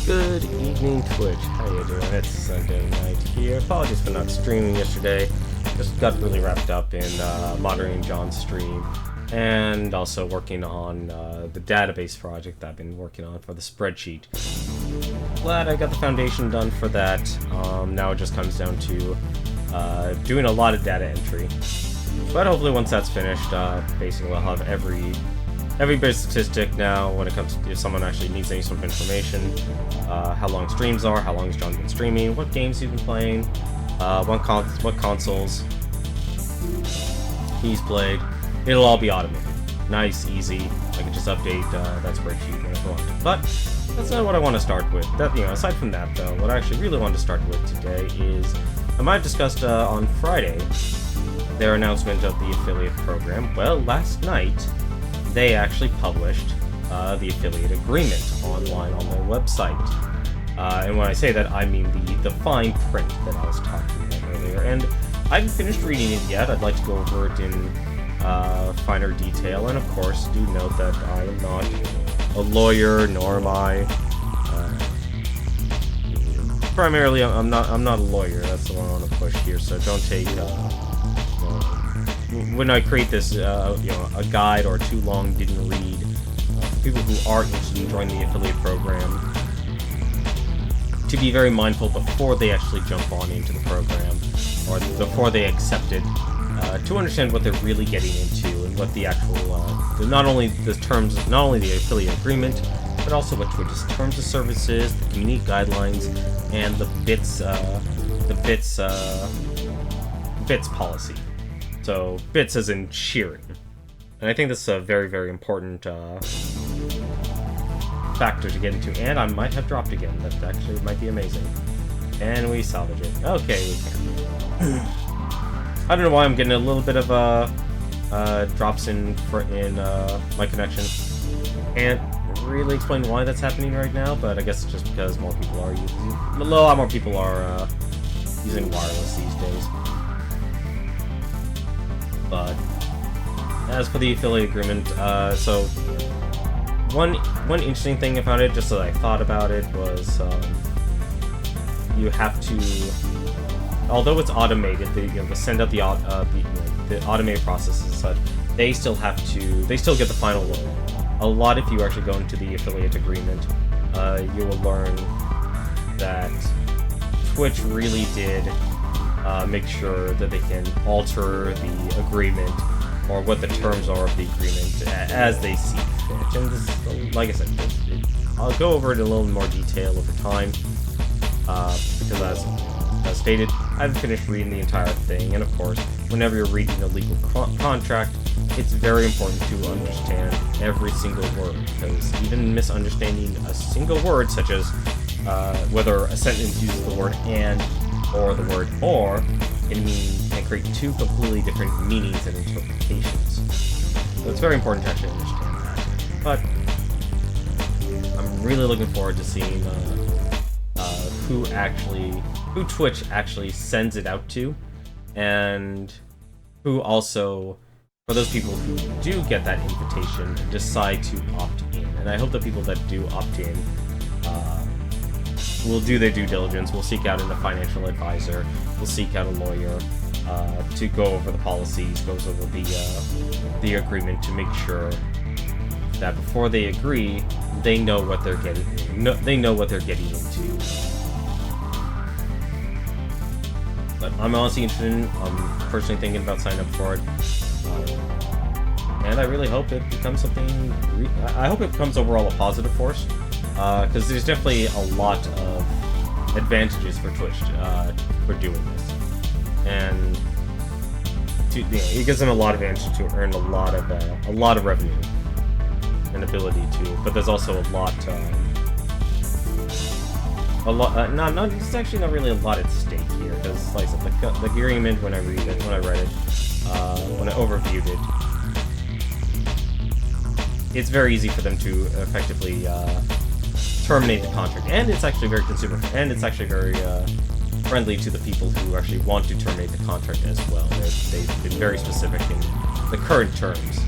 Good evening, Twitch. How you doing? It's Sunday night here. Apologies for not streaming yesterday. Just got really wrapped up in monitoring John's stream and also working on the database project that I've been working on for the spreadsheet. Glad I got the foundation done for that. Now it just comes down to doing a lot of data entry. But hopefully once that's finished, basically I'll have every bit of statistic now when it comes to if someone actually needs any sort of information, how long streams are, how long has John been streaming, what games he's been playing, what consoles he's played. It'll all be automated. Nice, easy. I can just update that spreadsheet whenever I want. But that's not what I want to start with. Aside from that, though, what I actually really want to start with today is I might have discussed on Friday their announcement of the affiliate program. Well, last night they actually published the affiliate agreement online on their website. And when I say that, I mean the fine print that I was talking about earlier. And I haven't finished reading it yet. I'd like to go over it in finer detail. And of course, do note that I am not a lawyer, nor am I. Primarily, I'm not a lawyer. That's the one I want to push here. So don't take. When I create this, a guide or too long didn't read, people who are interested in joining the affiliate program, to be very mindful before they actually jump on into the program, or before they accept it, to understand what they're really getting into and what the actual, not only the affiliate agreement, but also what Twitch's terms of services, the community guidelines, and the bits policy. So, bits as in cheering. And I think this is a very, very important factor to get into. And I might have dropped again. That actually might be amazing. And we salvage it. Okay, we can. I don't know why I'm getting a little bit of drops in my connection. Can't really explain why that's happening right now, but I guess it's just because more people are a lot more people are using wireless these days. But as for the affiliate agreement, so one interesting thing about it, just as I thought about it, was you have to, although it's automated, they send out the automated processes and such. They still get the final word. A lot, if you actually go into the affiliate agreement, you will learn that Twitch really did make sure that they can alter the agreement or what the terms are of the agreement as they see fit. And this, like I said, I'll go over it in a little more detail over time because as stated, I haven't finished reading the entire thing. And of course, whenever you're reading a legal contract, it's very important to understand every single word, because even misunderstanding a single word, such as whether a sentence uses the word "and" or the word "or," can create two completely different meanings and interpretations. So it's very important to actually understand that. But I'm really looking forward to seeing who Twitch actually sends it out to, and who also, for those people who do get that invitation, decide to opt in. And I hope the people that do opt in will do their due diligence. We'll seek out a financial advisor. We'll seek out a lawyer to go over the policies, goes over the agreement to make sure that before they agree, they know what they're getting. They know what they're getting into. But I'm honestly interested. I'm personally thinking about signing up for it, and I really hope it becomes something. I hope it becomes overall a positive force. Because there's definitely a lot of advantages for Twitch for doing this, and it gives them a lot of advantage to earn a lot of revenue and ability to. But there's also a lot. It's actually not really a lot at stake here, because like I said, the agreement when I read it, when I overviewed it, it's very easy for them to effectively terminate the contract, and it's actually very very friendly to the people who actually want to terminate the contract as well. They've been very specific in the current terms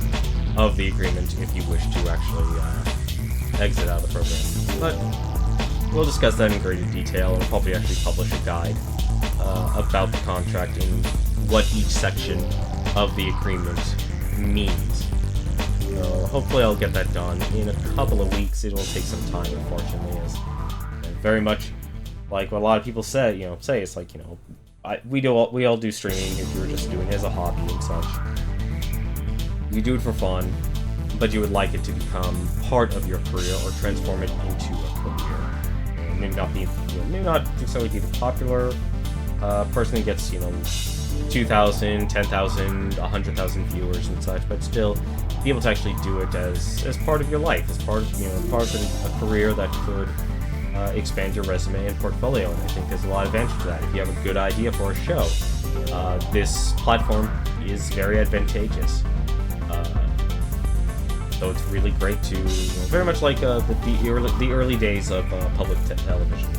of the agreement if you wish to actually exit out of the program. But we'll discuss that in greater detail, and probably actually publish a guide about the contract and what each section of the agreement means. So hopefully I'll get that done in a couple of weeks. It will take some time, unfortunately, as very much like what a lot of people say. It's like, we all do streaming if you were just doing it as a hobby and such. You do it for fun, but you would like it to become part of your career or transform it into a career. Maybe not necessarily be the popular person who gets 2,000, 10,000, 100,000 viewers and such, but still be able to actually do it as part of your life, as part of a career that could expand your resume and portfolio. And I think there's a lot of advantage to that. If you have a good idea for a show, this platform is very advantageous. So it's really great to, very much like the early days of public television.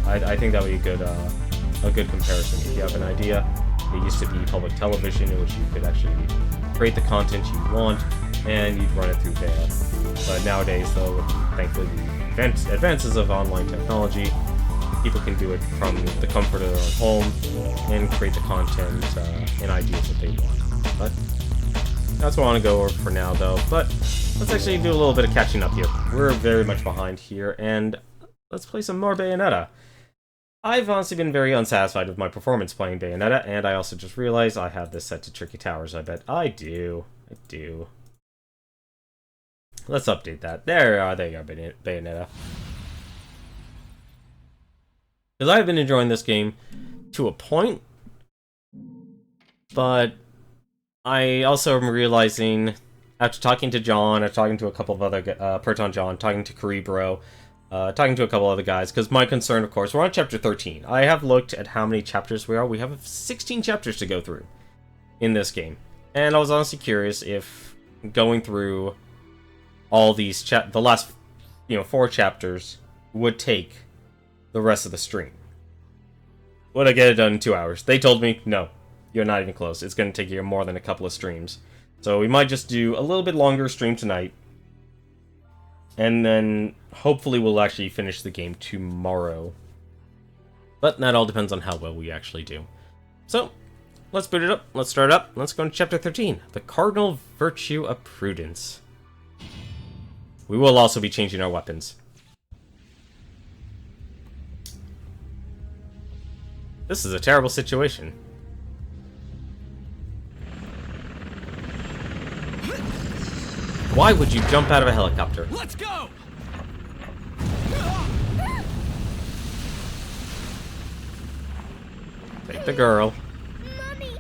I think that would be a good comparison. If you have an idea, it used to be public television in which you could actually create the content you want and you'd run it through there. But nowadays, though, thankfully, the advances of online technology, people can do it from the comfort of their own home and create the content and ideas that they want. But that's what I want to go over for now, though. But let's actually do a little bit of catching up here. We're very much behind here, and let's play some more Bayonetta. I've honestly been very unsatisfied with my performance playing Bayonetta, and I also just realized I have this set to Tricky Towers. I bet I do. Let's update that. There you are, Bayonetta. Because I've been enjoying this game to a point, but I also am realizing, after talking to John, after talking to a couple of other, Proton John, talking to Cerebro, talking to a couple other guys, because my concern, of course, we're on chapter 13. I have looked at how many chapters we are. We have 16 chapters to go through in this game. And I was honestly curious if going through all these the last 4 chapters would take the rest of the stream. Would I get it done in 2 hours? They told me, no, you're not even close. It's going to take you more than a couple of streams. So we might just do a little bit longer stream tonight. And then hopefully we'll actually finish the game tomorrow. But that all depends on how well we actually do. So, let's boot it up. Let's start up. Let's go into chapter 13. The Cardinal Virtue of Prudence. We will also be changing our weapons. This is a terrible situation. Why would you jump out of a helicopter? Let's go! Take the girl. Mommy!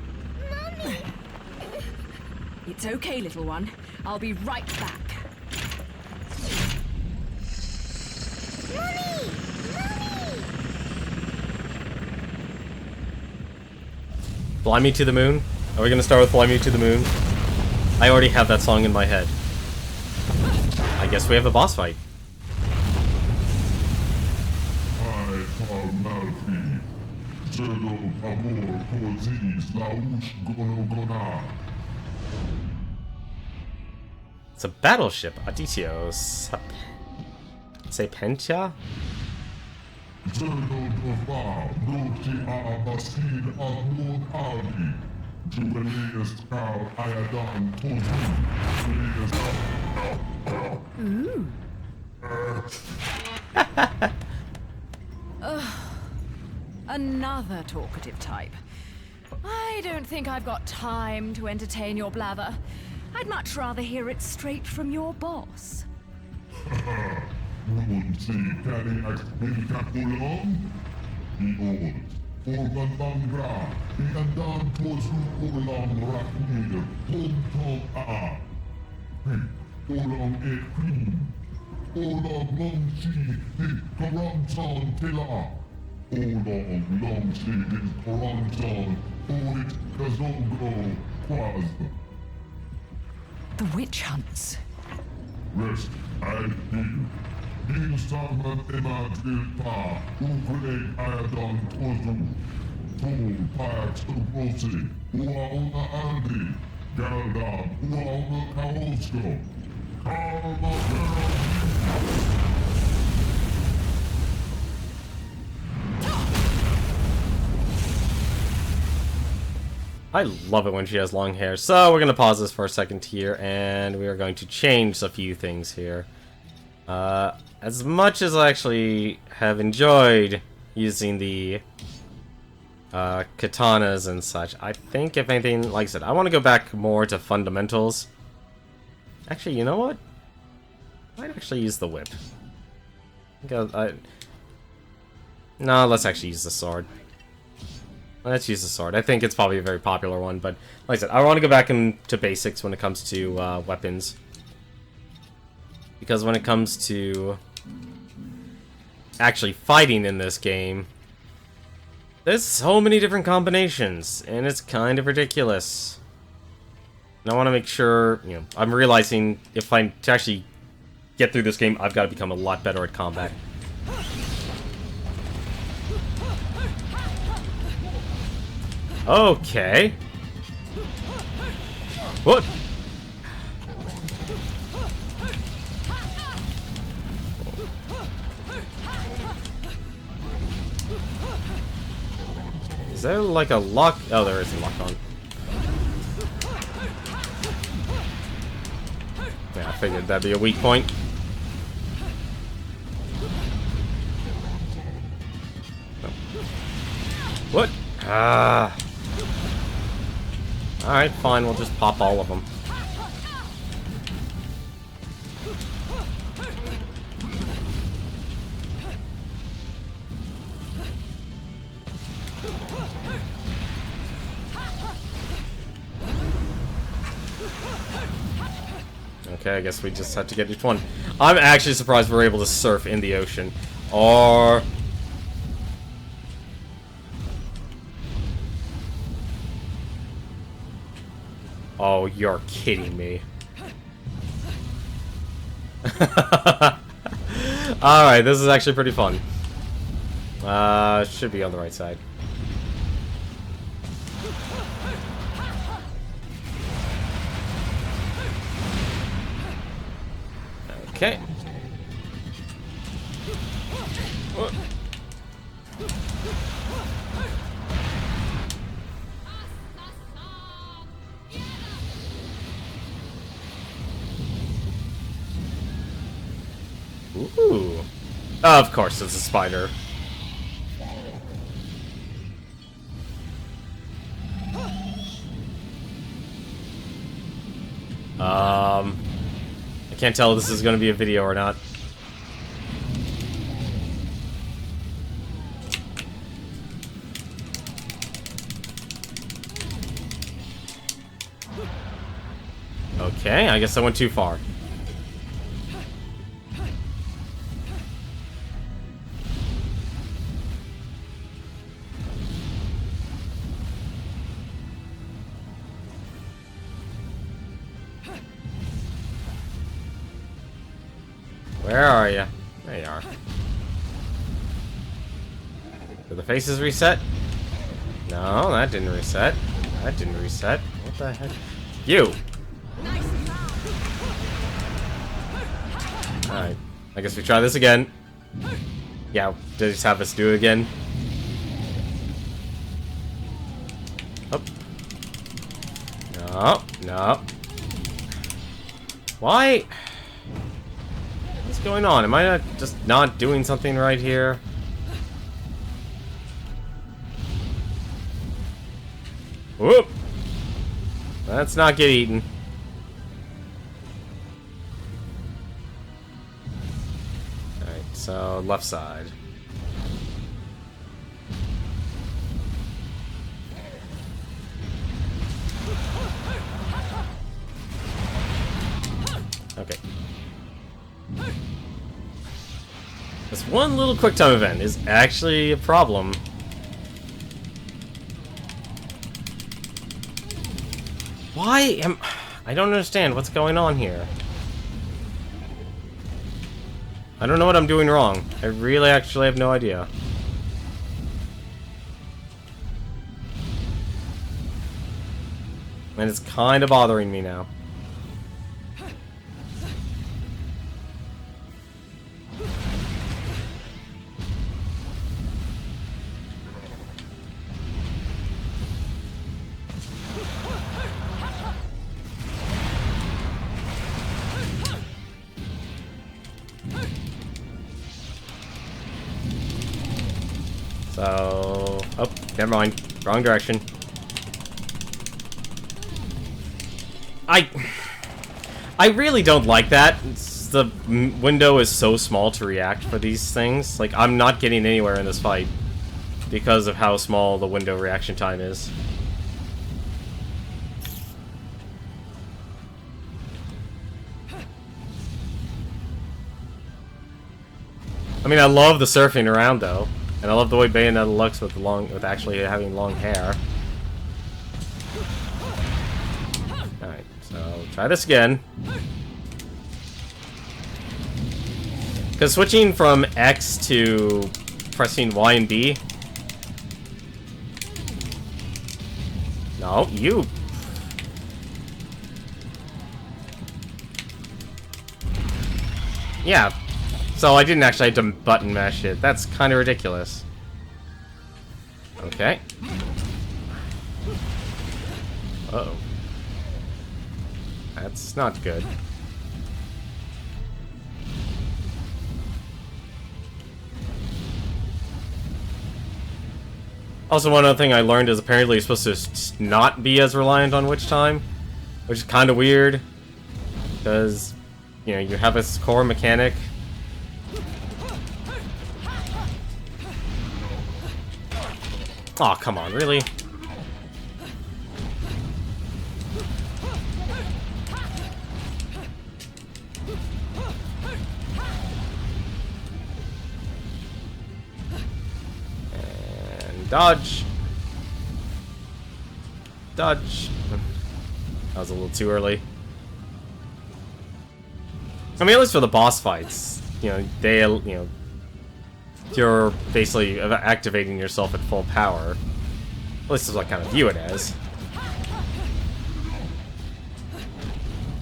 It's okay, little one. I'll be right back. Mommy! Fly Me to the Moon? Are we gonna start with Fly Me to the Moon? I already have that song in my head. I guess we have a boss fight. It's a battleship. Aditio Sepentia? Ooh. Another talkative type. I don't think I've got time to entertain your blather. I'd much rather hear it straight from your boss. The witch hunts. Rest and heal. Heal Salman Emma Dilpa, Ugreg Ayadon Tozu, Tul Pax Ugrosi, Uauna Aldi, Galdan, Uauna Kaosko, Karma I love it when she has long hair. So we're going to pause this for a second here, and we are going to change a few things here. As much as I actually have enjoyed using the katanas and such, I think, if anything, like I said, I want to go back more to fundamentals. Actually, you know what? I might actually use the whip. No, let's actually use the sword. Let's use the sword. I think it's probably a very popular one, but like I said, I want to go back into basics when it comes to weapons. Because when it comes to actually fighting in this game, there's so many different combinations, and it's kind of ridiculous. And I want to make sure, you know, I'm realizing if I'm to actually get through this game, I've got to become a lot better at combat. Okay. What? Is there like a lock? Oh, there is a lock on. Yeah, I figured that'd be a weak point. No. What? Ah. Alright, fine, we'll just pop all of them. Okay, I guess we just have to get each one. I'm actually surprised we're able to surf in the ocean. Or... Oh, you're kidding me. Alright, this is actually pretty fun. Should be on the right side. Okay. Ooh. Of course, it's a spider. I can't tell if this is going to be a video or not. Okay, I guess I went too far. Where are you? There you are. Did the faces reset? No, that didn't reset. That didn't reset. What the heck? You! Alright. I guess we try this again. Yeah, they just have us do it again. Oh. No, no. Why? What's going on? Am I just not doing something right here? Whoop! Let's not get eaten. Alright, so left side. Okay. This one little quick time event is actually a problem. I don't understand what's going on here. I don't know what I'm doing wrong. I really actually have no idea. And it's kind of bothering me now. So... Oh, never mind. Wrong direction. I really don't like that. The window is so small to react for these things. Like, I'm not getting anywhere in this fight because of how small the window reaction time is. I mean, I love the surfing around though, and I love the way Bayonetta looks with actually having long hair. All right, so try this again. Because switching from X to pressing Y and B. No, you. Yeah. So I didn't actually have to button mash it. That's kind of ridiculous. Okay. Uh-oh. That's not good. Also, one other thing I learned is apparently you're supposed to not be as reliant on witch time, which is kind of weird, because, you know, you have a core mechanic. Aw, come on, really? Dodge! Dodge! That was a little too early. I mean, at least for the boss fights, you know, you're basically activating yourself at full power. At least that's what I kind of view it as.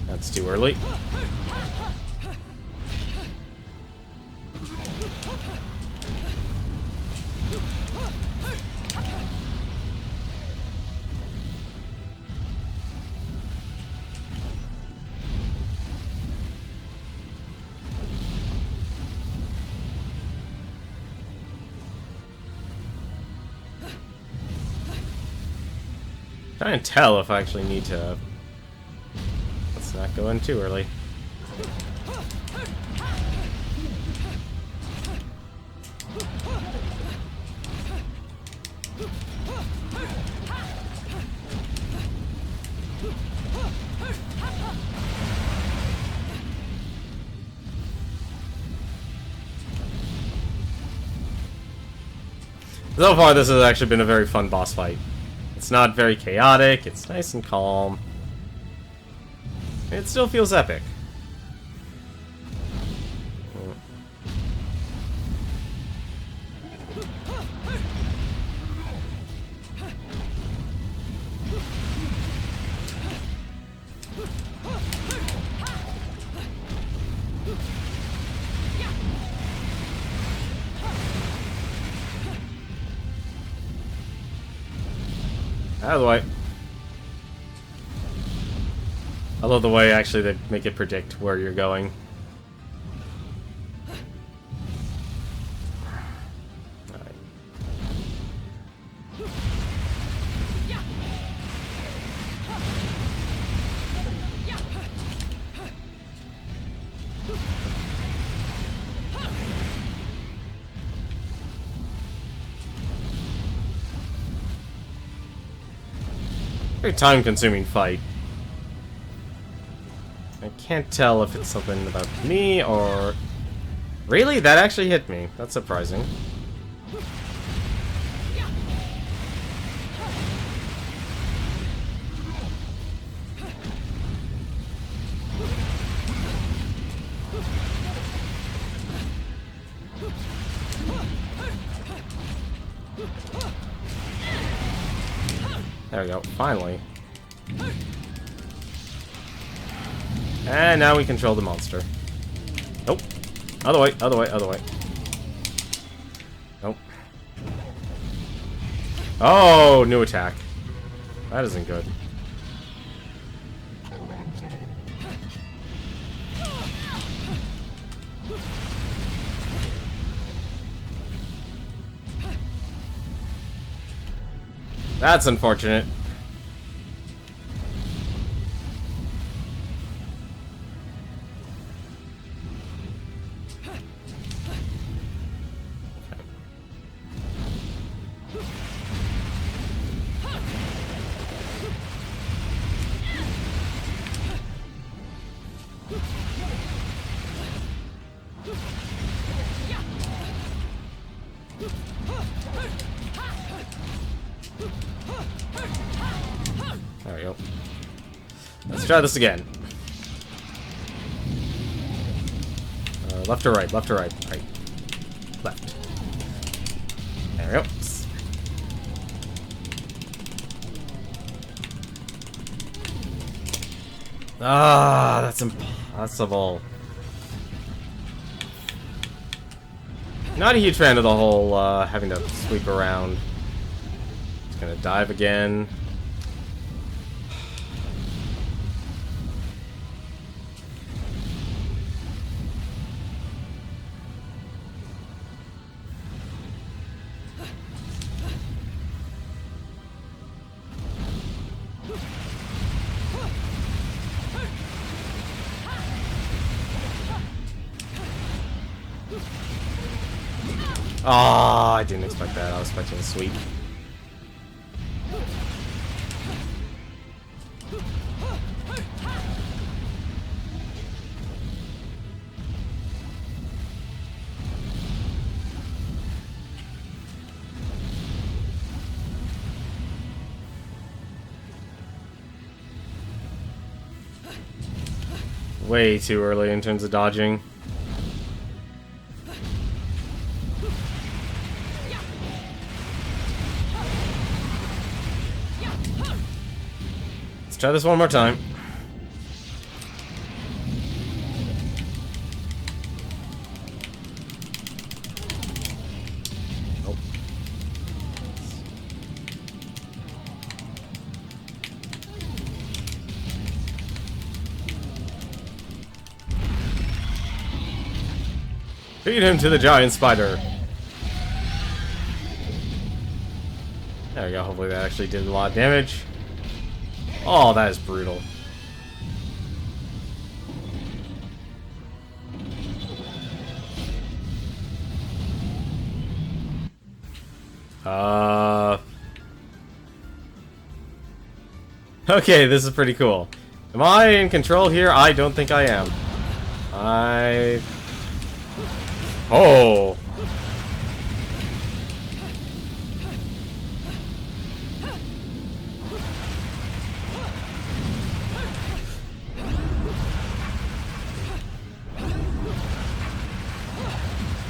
That's too early. Trying to tell if I actually need to. Let's not go in too early. So far, this has actually been a very fun boss fight. It's not very chaotic, it's nice and calm. It still feels epic. Out of the way. I love the way actually they make it predict where you're going. Alright. Very time-consuming fight. I can't tell if it's something about me or... Really? That actually hit me. That's surprising. There we go, finally. And now we control the monster. Nope. Other way, other way, other way. Nope. Oh, new attack. That isn't good. That's unfortunate. There we go. Let's try this again. Left or right? Left or right? Right. Left. There we go. Ah, that's impossible. Not a huge fan of the whole having to sweep around. Just gonna dive again. Oh, I didn't expect that. I was expecting a sweep. Way too early in terms of dodging. Try this one more time. Nope. Feed him to the giant spider. There we go. Hopefully that actually did a lot of damage. Oh, that is brutal. Okay, this is pretty cool. Am I in control here? I don't think I am. Oh!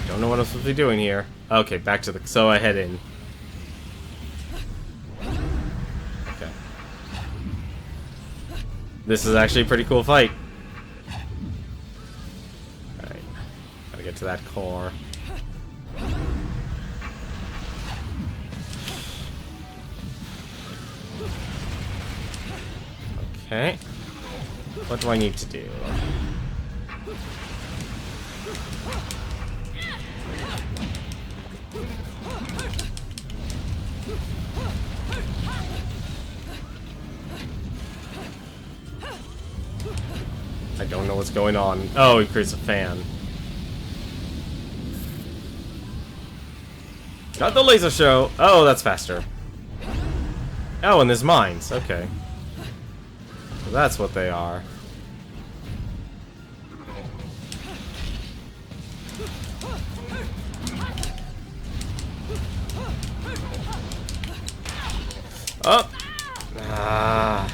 Don't know what I'm supposed to be doing here. Okay, back to the... So I head in. Okay. This is actually a pretty cool fight. Alright. Gotta get to that core. Okay. What do I need to do? I don't know what's going on. Oh, he creates a fan. Not the laser show. Oh, that's faster. Oh, and there's mines. Okay. So that's what they are. Oh! Ah.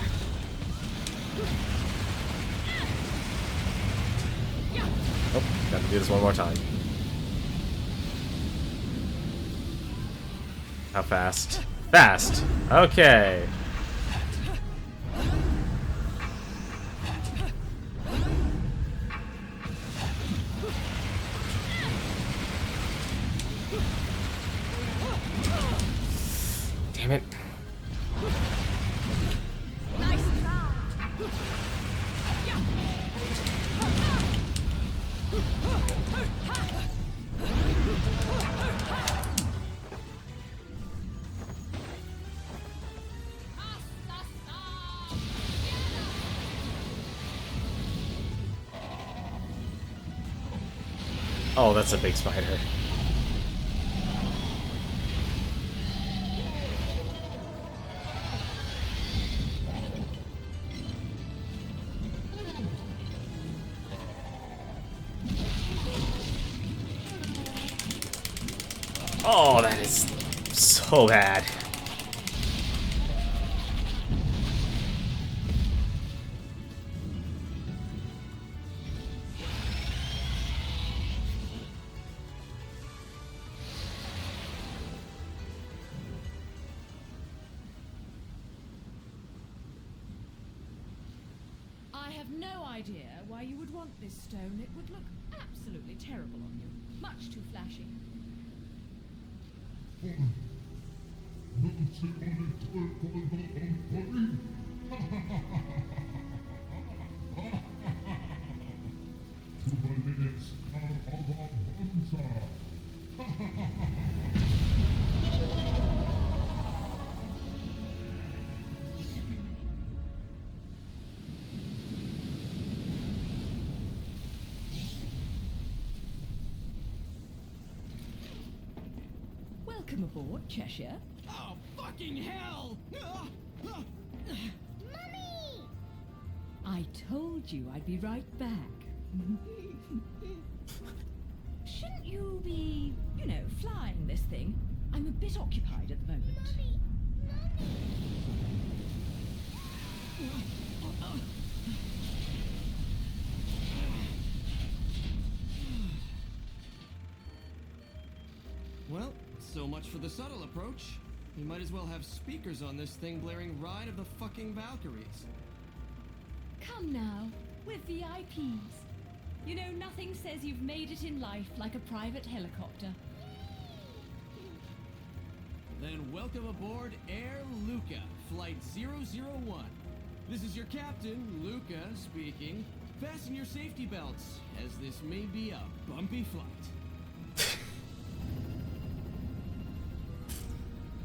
Oh, gotta do this one more time. How fast? Fast! Okay. Damn it. Oh, that's a big spider. Oh, that is so bad. I have no idea why you would want this stone. It would look absolutely terrible on you. Much too flashy. Welcome aboard, Cheshire. Oh, fucking hell! Mummy! I told you I'd be right back. Shouldn't you be, flying this thing? I'm a bit occupied at the moment. Mummy! Well, so much for the subtle approach. You might as well have speakers on this thing blaring Ride of the fucking Valkyries. Come now, we're VIPs. You know, nothing says you've made it in life like a private helicopter. Then welcome aboard Air Luca, Flight 001. This is your captain, Luca, speaking. Fasten your safety belts, as this may be a bumpy flight.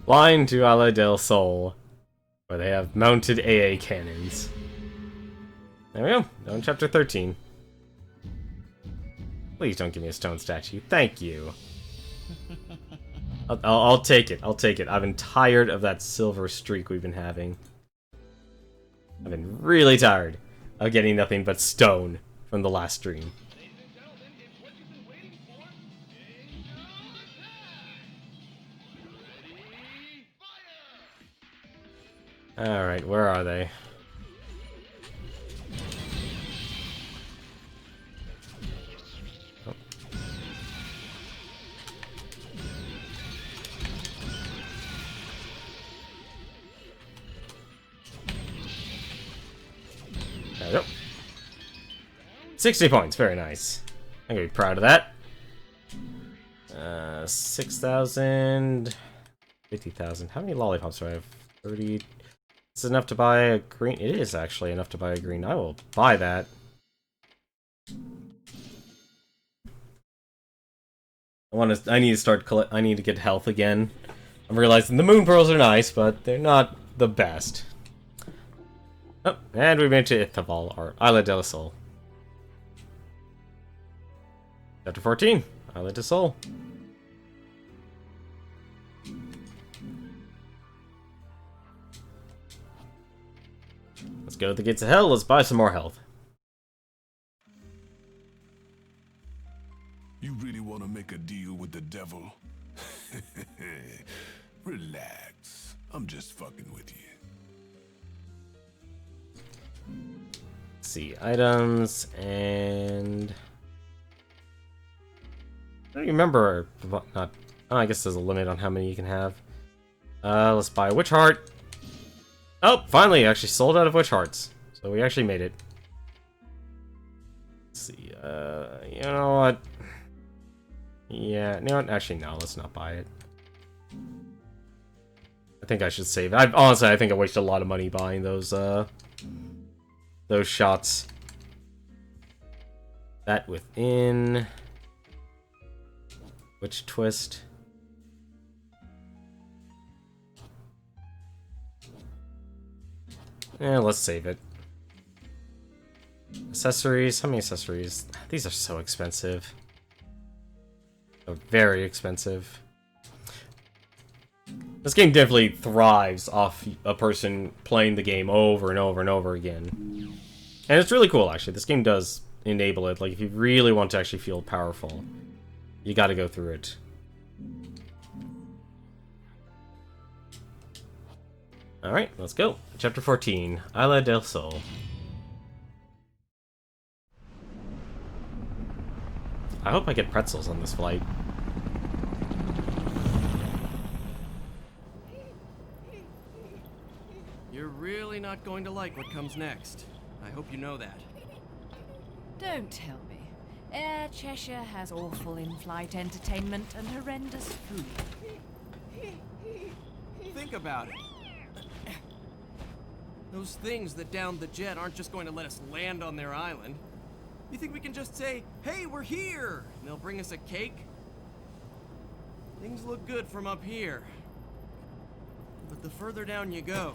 Flying to Isla del Sol, where they have mounted AA cannons. There we go. Now in chapter 13. Please don't give me a stone statue. Thank you. I'll take it. I'll take it. I've been tired of that silver streak we've been having. I've been really tired of getting nothing but stone from the last stream. Alright, where are they? Oh. There we go. 60 points, very nice. I'm gonna be proud of that. 6,000... 50,000. How many lollipops do I have? 30... It's enough to buy a green. It is actually enough to buy a green. I will buy that. I need to start I need to get health again. I'm realizing the moon pearls are nice, but they're not the best. Oh, and we made it to Ithaval, or Isla del Sol. Chapter 14, Isla del Sol. Let's go to the gates of hell, let's buy some more health. You really want to make a deal with the devil? Relax. I'm just fucking with you. Let's see, items, and... I don't remember, not... Oh, I guess there's a limit on how many you can have. Let's buy a Witch Heart. Oh, finally, actually sold out of Witch Hearts. So we actually made it. Let's see, you know what? Yeah, you know what? Actually, no, let's not buy it. I think I should save it. Honestly, I think I wasted a lot of money buying those shots. That within... Witch Twist. Yeah, let's save it. Accessories. How many accessories? These are so expensive. They're very expensive. This game definitely thrives off a person playing the game over and over and over again. And it's really cool, actually. This game does enable it. Like, if you really want to actually feel powerful, you gotta go through it. Alright, let's go. Chapter 14, Isla del Sol. I hope I get pretzels on this flight. You're really not going to like what comes next. I hope you know that. Don't tell me. Air Cheshire has awful in-flight entertainment and horrendous food. Think about it. Those things that downed the jet aren't just going to let us land on their island. You think we can just say, "Hey, we're here," and they'll bring us a cake? Things look good from up here. But the further down you go,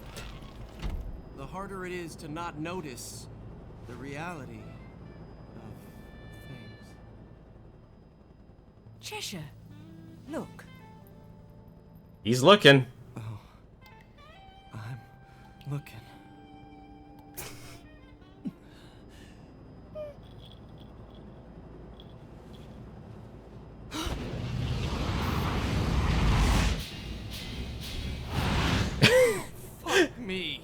the harder it is to not notice the reality of things. Cheshire, look. He's looking. Oh, I'm looking. Fuck me.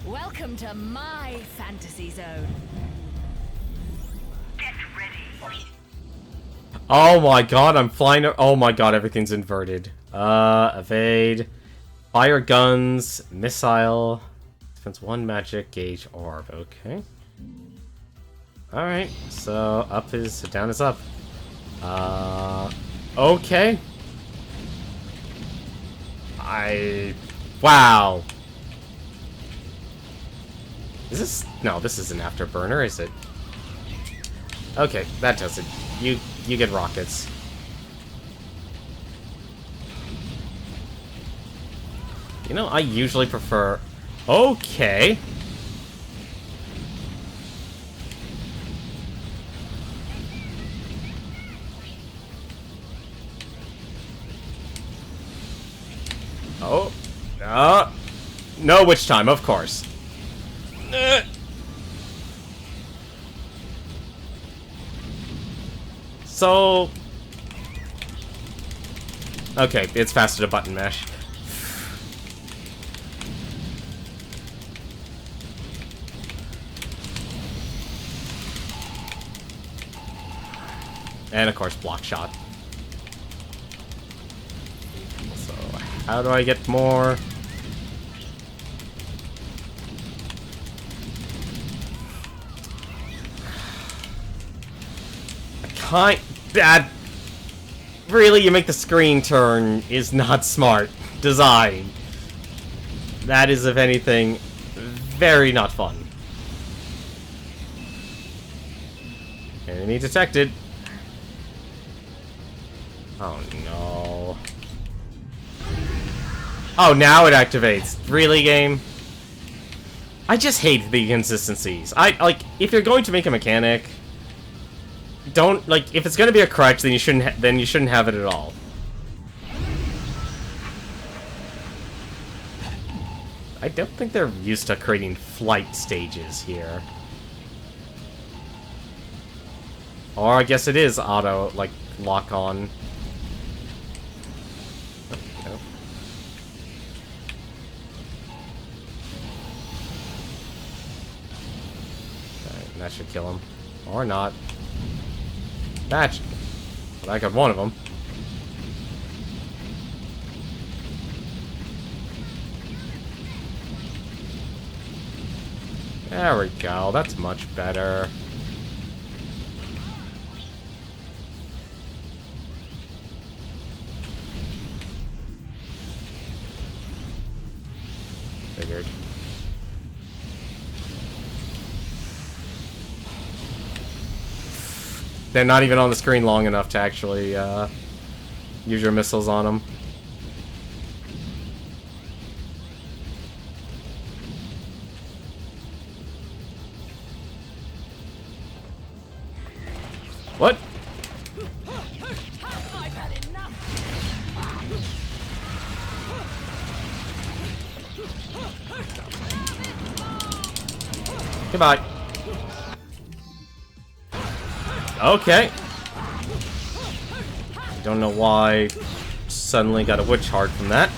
Welcome to my fantasy zone. Get ready. Oh my god, I'm flying. Oh my god, everything's inverted. Evade. Fire guns. Missile. Defense 1 magic. Gauge orb. Okay. Alright, so up is. Down is up. Okay. Wow. Is this... No, this is an afterburner, is it? Okay, that does it. You get rockets. You know, I usually prefer... Okay. Oh. No witch time, of course. So... Okay, it's faster to button mash. And of course, block shot. So, how do I get more? That... Really, you make the screen turn is not smart design. That is, if anything, very not fun. Enemy detected. Oh no. Oh, now it activates. Really, game? I just hate the inconsistencies. If you're going to make a mechanic, don't, if it's gonna be a crutch, then you shouldn't have it at all. I don't think they're used to creating flight stages here. Or I guess it is auto, lock on. Oh, no. Alright, that should kill him. Or not. That should... But I got one of them. There we go, that's much better. Figured. They're not even on the screen long enough to actually use your missiles on them. What? I've had enough. Goodbye. Okay. Don't know why suddenly got a witch heart from that.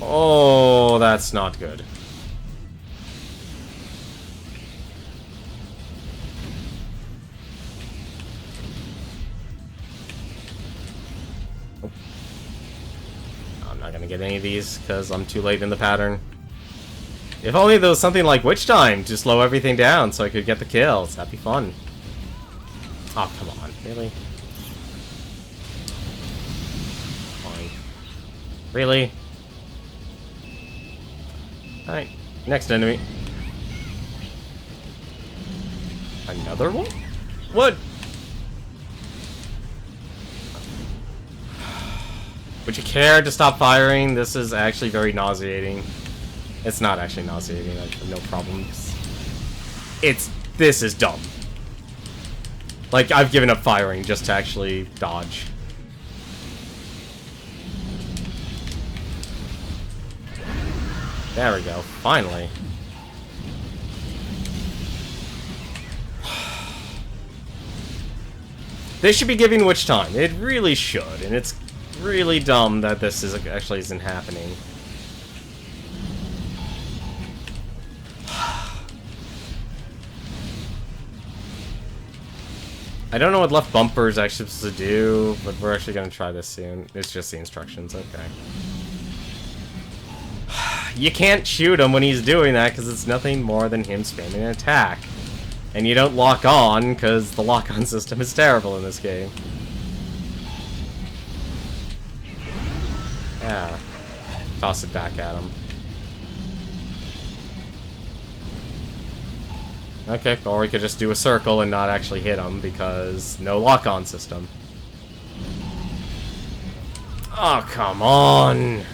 Oh, that's not good. Oh. I'm not gonna get any of these because I'm too late in the pattern. If only there was something like Witch Time to slow everything down so I could get the kills. That'd be fun. Oh, come on. Really? Fine. Really? Alright, next enemy. Another one? What? Would you care to stop firing? This is actually very nauseating. It's not actually nauseating, I have no problems. This is dumb. Like, I've given up firing just to actually dodge. There we go, finally. They should be giving Witch Time. It really should, and it's really dumb that this actually isn't happening. I don't know what left bumper is actually supposed to do, but we're actually going to try this soon. It's just the instructions, okay. You can't shoot him when he's doing that because it's nothing more than him spamming an attack. And you don't lock on because the lock-on system is terrible in this game. Yeah. Toss it back at him. Okay, or we could just do a circle and not actually hit him because no lock-on system. Oh, come on!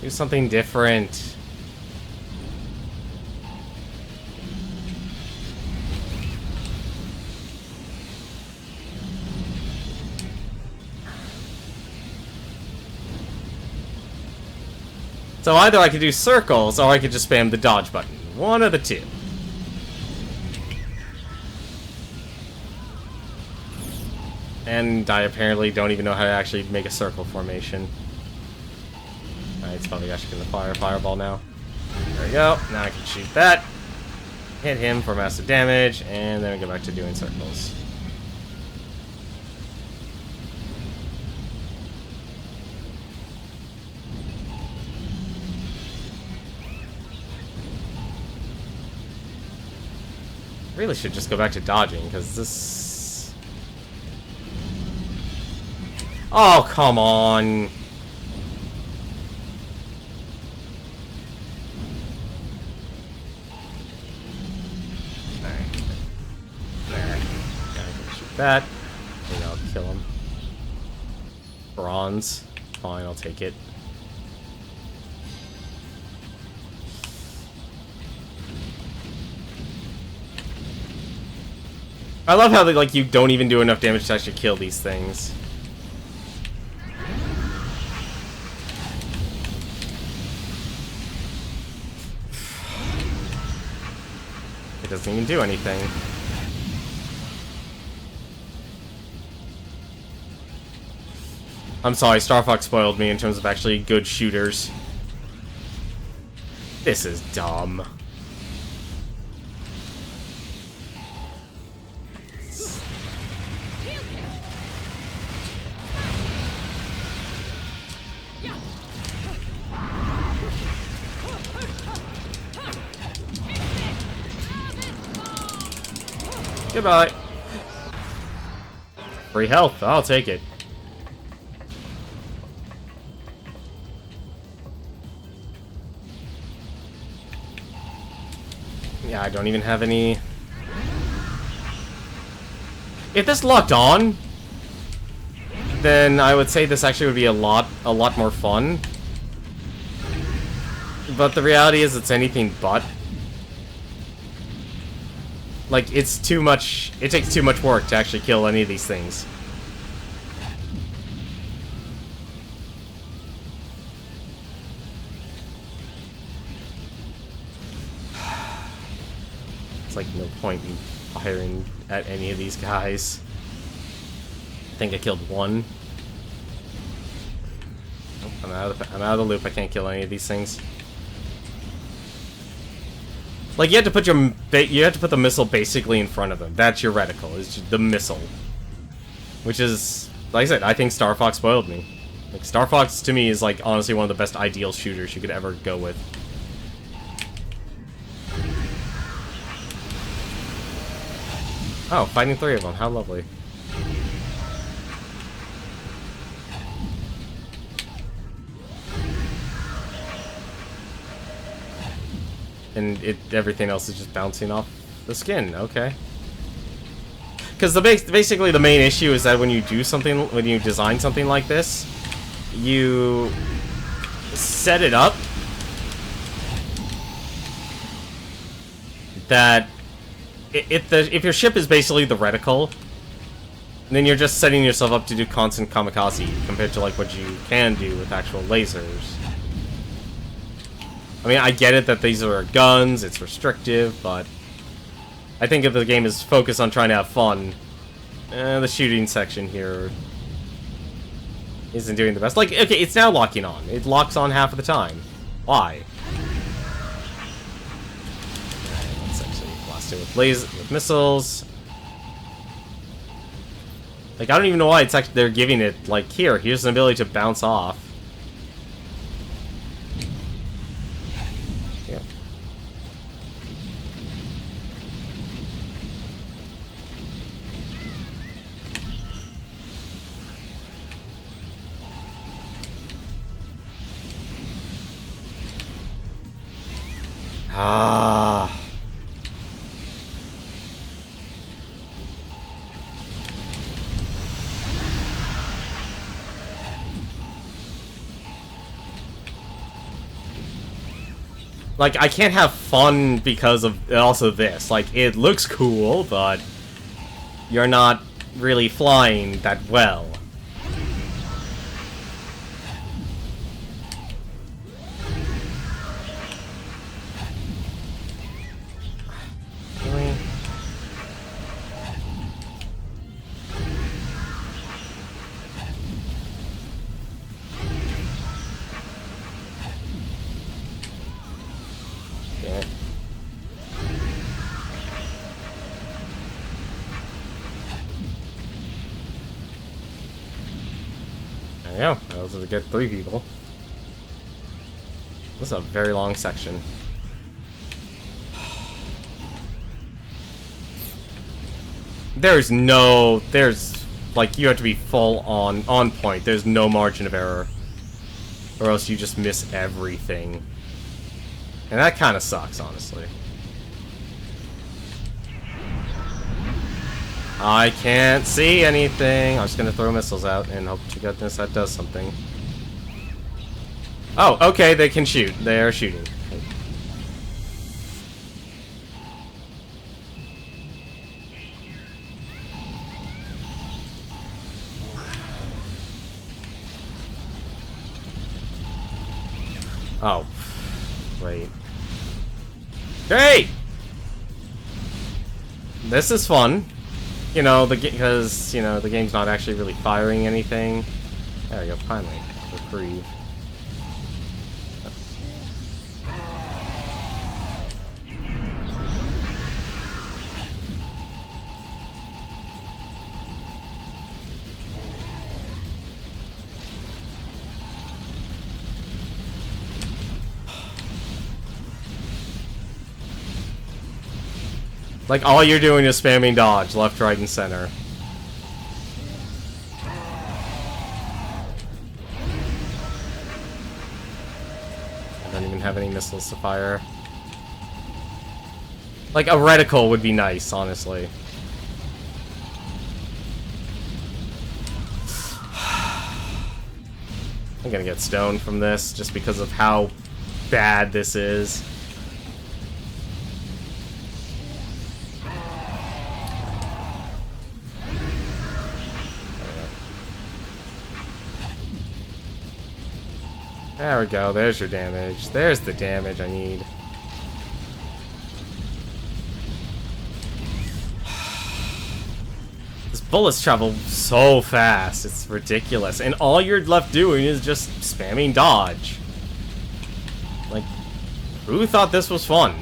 Do something different. So either I could do circles or I could just spam the dodge button. One of the two. And I apparently don't even know how to actually make a circle formation. Alright, it's probably actually gonna fire a fireball now. There we go. Now I can shoot that. Hit him for massive damage, and then we go back to doing circles. Really should just go back to dodging, because this... Oh, come on! That. Maybe I'll kill him. Bronze. Fine, I'll take it. I love how, like, you don't even do enough damage to actually kill these things. It doesn't even do anything. I'm sorry, Star Fox spoiled me in terms of actually good shooters. This is dumb. Goodbye. Free health, I'll take it. Yeah, I don't even have any... If this locked on... then I would say this actually would be a lot more fun. But the reality is it's anything but. Like, it's too much, it takes too much work to actually kill any of these things. It's like no point in firing at any of these guys. I think I killed one. Nope, I'm out of the loop. I can't kill any of these things. Like, you have to put the missile basically in front of them. That's your reticle. It's just the missile, which is, like I said, I think Star Fox spoiled me. Like, Star Fox to me is like honestly one of the best ideal shooters you could ever go with. Oh, fighting 3 of them. How lovely. And everything else is just bouncing off the skin. Okay. Because basically the main issue is that when you design something like this, you set it up that if your ship is basically the reticle, then you're just setting yourself up to do constant kamikaze compared to like what you can do with actual lasers. I mean, I get it that these are guns, it's restrictive, but I think if the game is focused on trying to have fun, the shooting section here isn't doing the best. Like, okay, it's now locking on. It locks on half of the time. Why? Alright, let's actually blast it with missiles. Like, I don't even know why it's actually they're giving it, like, here's an ability to bounce off. Ah. Like, I can't have fun because of also this. Like, it looks cool, but you're not really flying that well. Yeah, I was able to get 3 people. This is a very long section. There's like, you have to be full on point. There's no margin of error, or else you just miss everything. And that kind of sucks, honestly. I can't see anything. I'm just gonna throw missiles out and hope to goodness that does something. Oh, okay, they can shoot. They are shooting. Oh, wait. Hey! This is fun. You know, because, you know, the game's not actually really firing anything. There we go, finally. Reprieve. Like, all you're doing is spamming dodge, left, right, and center. I don't even have any missiles to fire. Like, a reticle would be nice, honestly. I'm gonna get stoned from this just because of how bad this is. There we go, there's your damage. There's the damage I need. This bullets travel so fast, it's ridiculous. And all you're left doing is just spamming dodge. Like, who thought this was fun?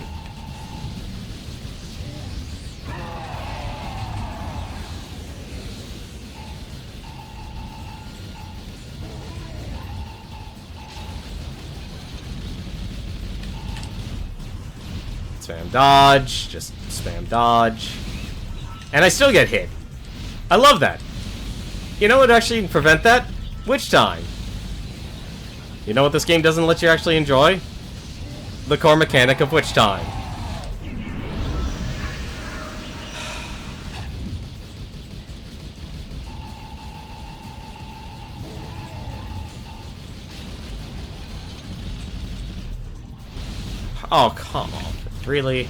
Spam dodge, just spam dodge. And I still get hit. I love that. You know what would actually prevent that? Witch time. You know what this game doesn't let you actually enjoy? The core mechanic of witch time. Oh, come on. Really?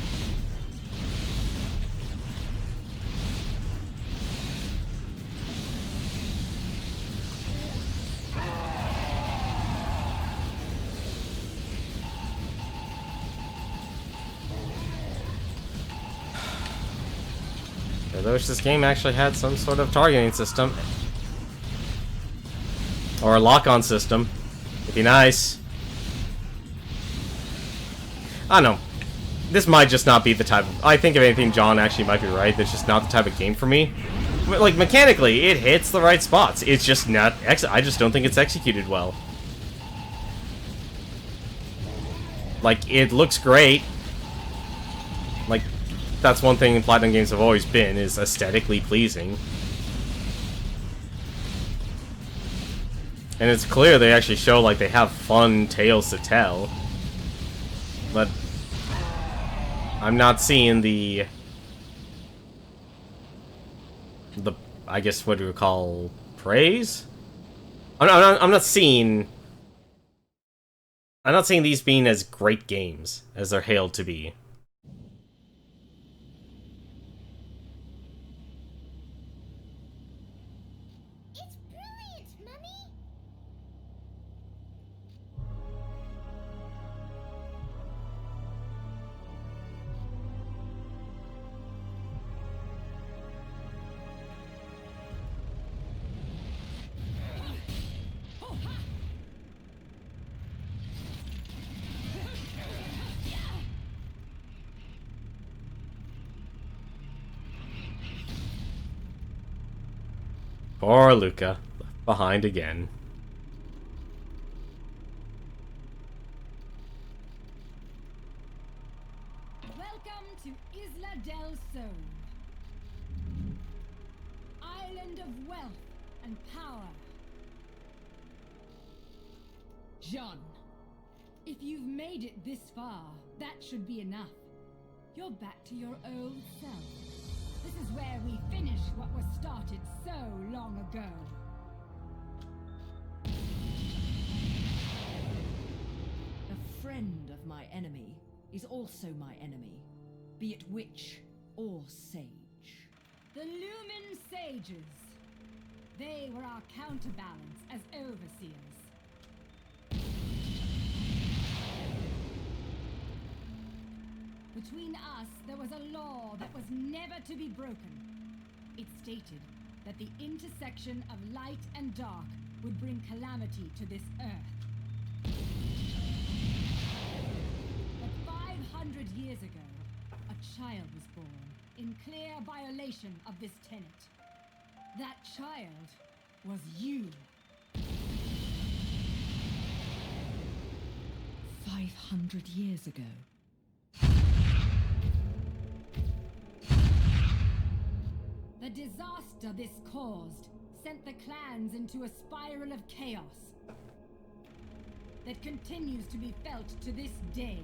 I wish this game actually had some sort of targeting system. Or a lock-on system. It'd be nice. I don't know. This might just not be the type of... I think if anything, John actually might be right. That's just not the type of game for me. Like, mechanically, it hits the right spots. It's just not... I just don't think it's executed well. Like, it looks great. Like, that's one thing Platinum games have always been, is aesthetically pleasing. And it's clear they actually show, like, they have fun tales to tell. But I'm not seeing the I guess what do we call praise? I'm not seeing these being as great games as they're hailed to be. It's brilliant, Mummy! Poor Luca, left behind again. Welcome to Isla del Sol, island of wealth and power. Jean, if you've made it this far, that should be enough. You're back to your old self. This is where we finish what was started so long ago. A friend of my enemy is also my enemy, be it witch or sage. The Lumen Sages. They were our counterbalance as overseers. Between us, there was a law that was never to be broken. It stated that the intersection of light and dark would bring calamity to this earth. But 500 years ago, a child was born in clear violation of this tenet. That child was you. 500 years ago. The disaster this caused sent the clans into a spiral of chaos that continues to be felt to this day.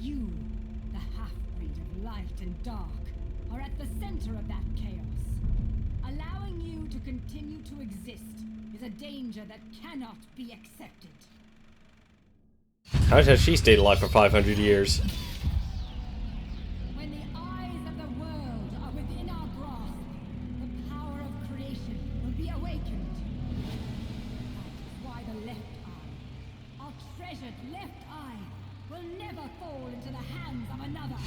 You, the half-breed of light and dark, are at the center of that chaos. Allowing you to continue to exist is a danger that cannot be accepted. How has she stayed alive for 500 years? When the eyes of the world are within our grasp, the power of creation will be awakened. That is why the left eye, our treasured left eye, will never fall into the hands of another.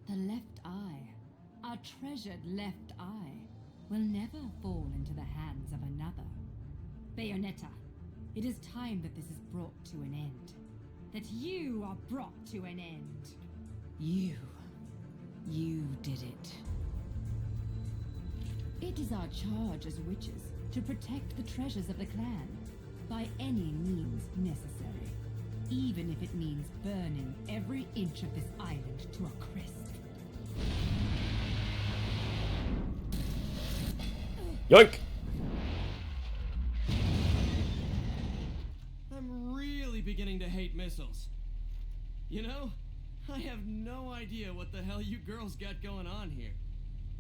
The left eye, our treasured left eye, will never fall into the hands of another. Bayonetta, it is time that this is brought to an end. That you are brought to an end. You did it. It is our charge as witches to protect the treasures of the clan by any means necessary, even if it means burning every inch of this island to a crisp. Yoink! I'm really beginning to hate missiles. You know, I have no idea what the hell you girls got going on here.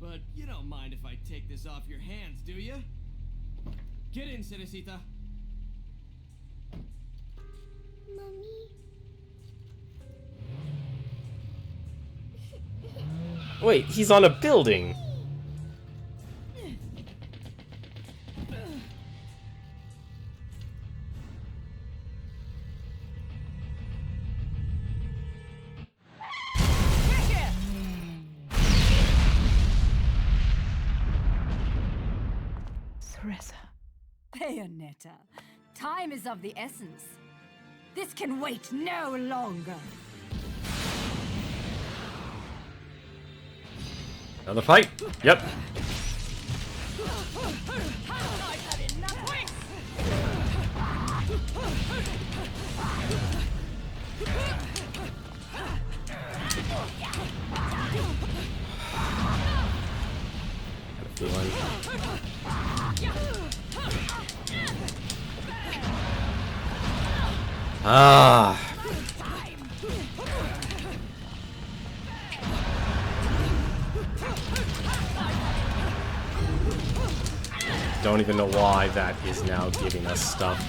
But you don't mind if I take this off your hands, do you? Get in, Cerecita. Mummy. Wait, he's on a building! Bayonetta, time is of the essence. This can wait no longer. Another fight? Yep. I've had enough. Feeling. Ah. Don't even know why that is now giving us stuff.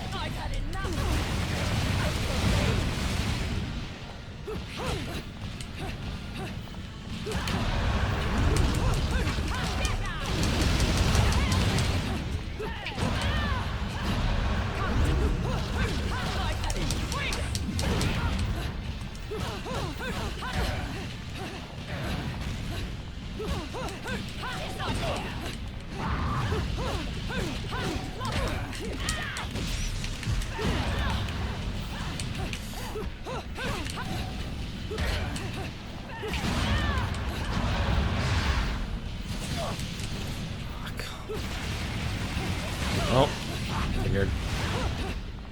Oh, figured.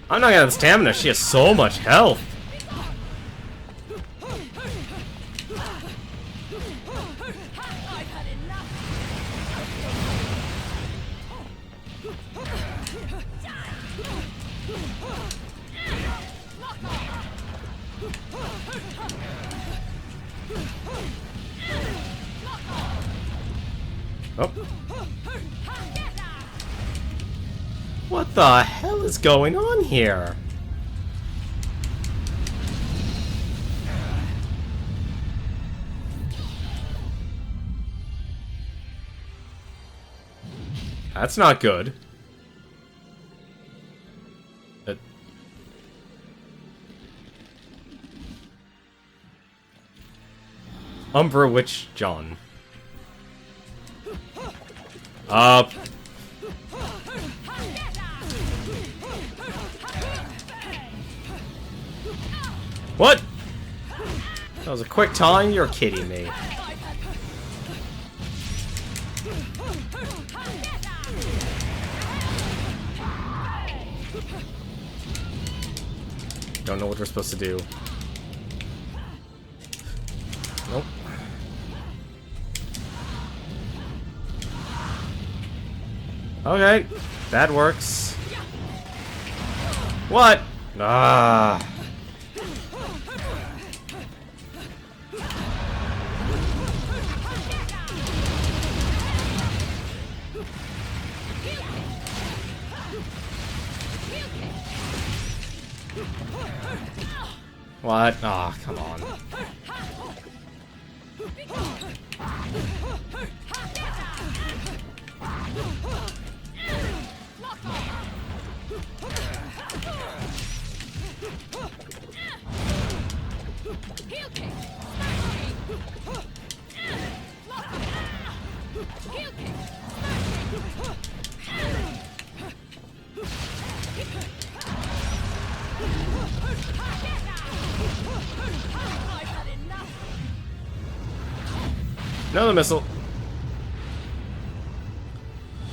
I'm not gonna have stamina. She has so much health. Oh. What the hell is going on here? That's not good. Umbra Witch John. What? That was a quick time? You're kidding me. Don't know what we're supposed to do. Nope. Okay, that works. What? Ah. What? Aw, oh, come on. Another missile.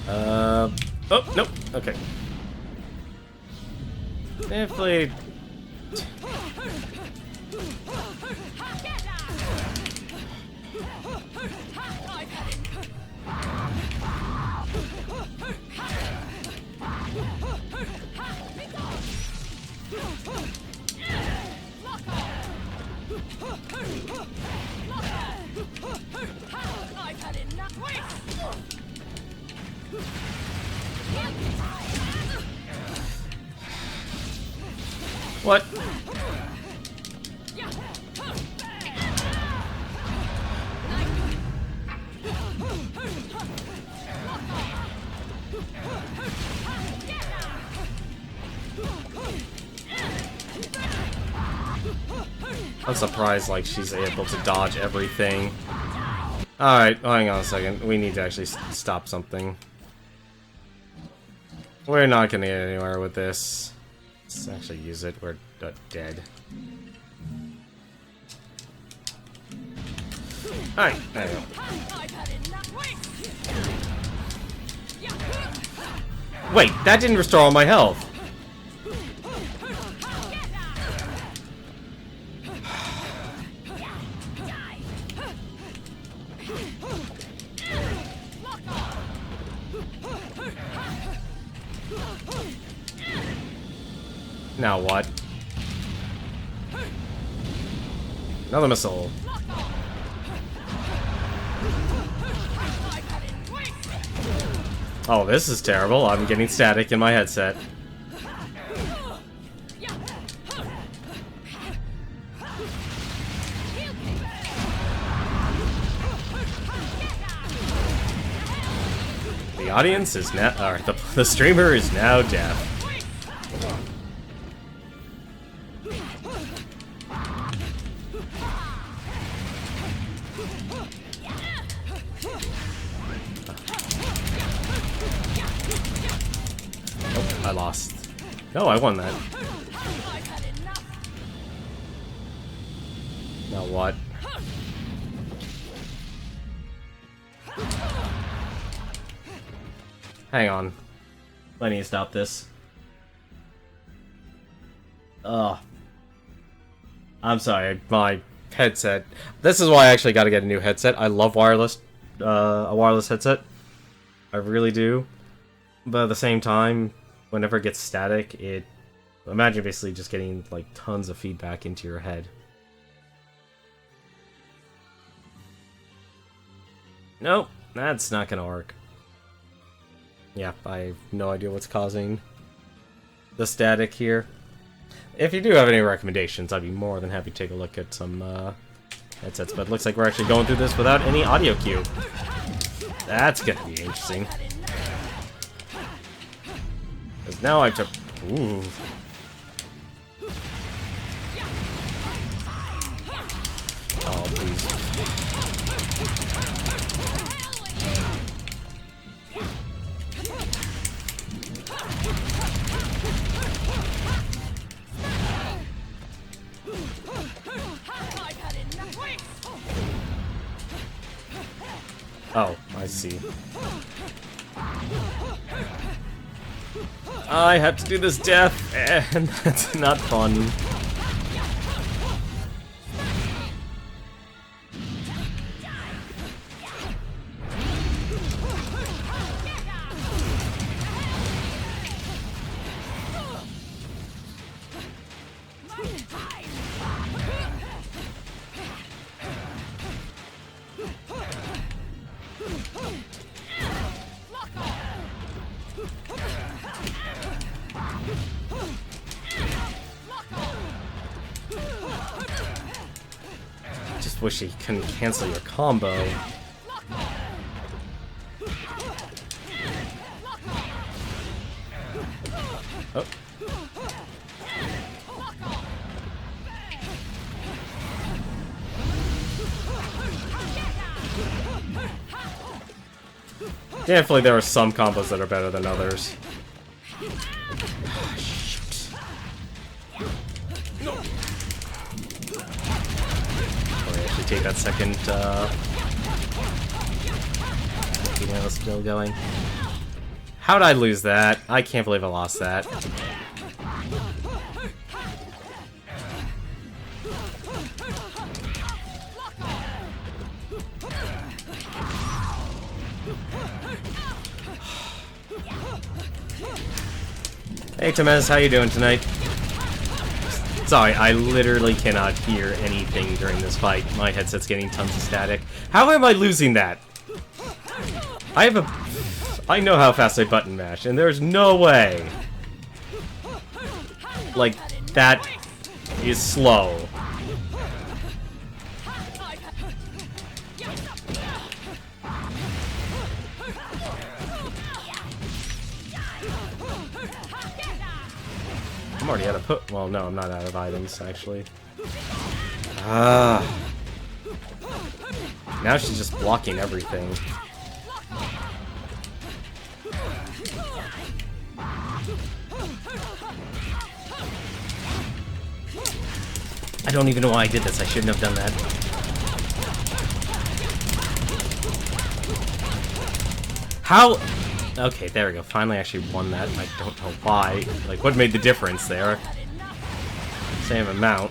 Oh, nope. Okay. Definitely. What? I'm surprised, like, she's able to dodge everything. Alright, hang on a second. We need to actually stop something. We're not gonna get anywhere with this. Let's actually use it. We're dead. Alright, there we go. Wait, that didn't restore all my health. Now what? Another missile. Oh, this is terrible. I'm getting static in my headset. The audience is now, or the streamer is now deaf. I lost. No, I won that. Now what? Hang on. I need to stop this. Ugh. I'm sorry, my headset. This is why I actually gotta get a new headset. I love wireless, a wireless headset. I really do. But at the same time, whenever it gets static, imagine basically just getting like tons of feedback into your head. Nope, that's not gonna work. Yeah, I have no idea what's causing the static here. If you do have any recommendations, I'd be more than happy to take a look at some headsets, but it looks like we're actually going through this without any audio cue. That's gonna be interesting. Because now I have to... Ooh. Oh, please. Oh, I see. I have to do this death, and that's not fun. wish he couldn't cancel your combo. Oh. Definitely there are some combos that are better than others. Shoot. No. Oh, I should take that second, keeping it still going. How'd I lose that? I can't believe I lost that. Hey Temez, how you doing tonight? Sorry, I literally cannot hear anything during this fight. My headset's getting tons of static. How am I losing that? I know how fast I button mash, and there's no way. Like, that is slow. I'm already out of put. Well, no, I'm not out of items, actually. Ah. Now she's just blocking everything. I don't even know why I did this. I shouldn't have done that. How? Okay, there we go. Finally actually won that. I don't know why. Like, what made the difference there? Same amount.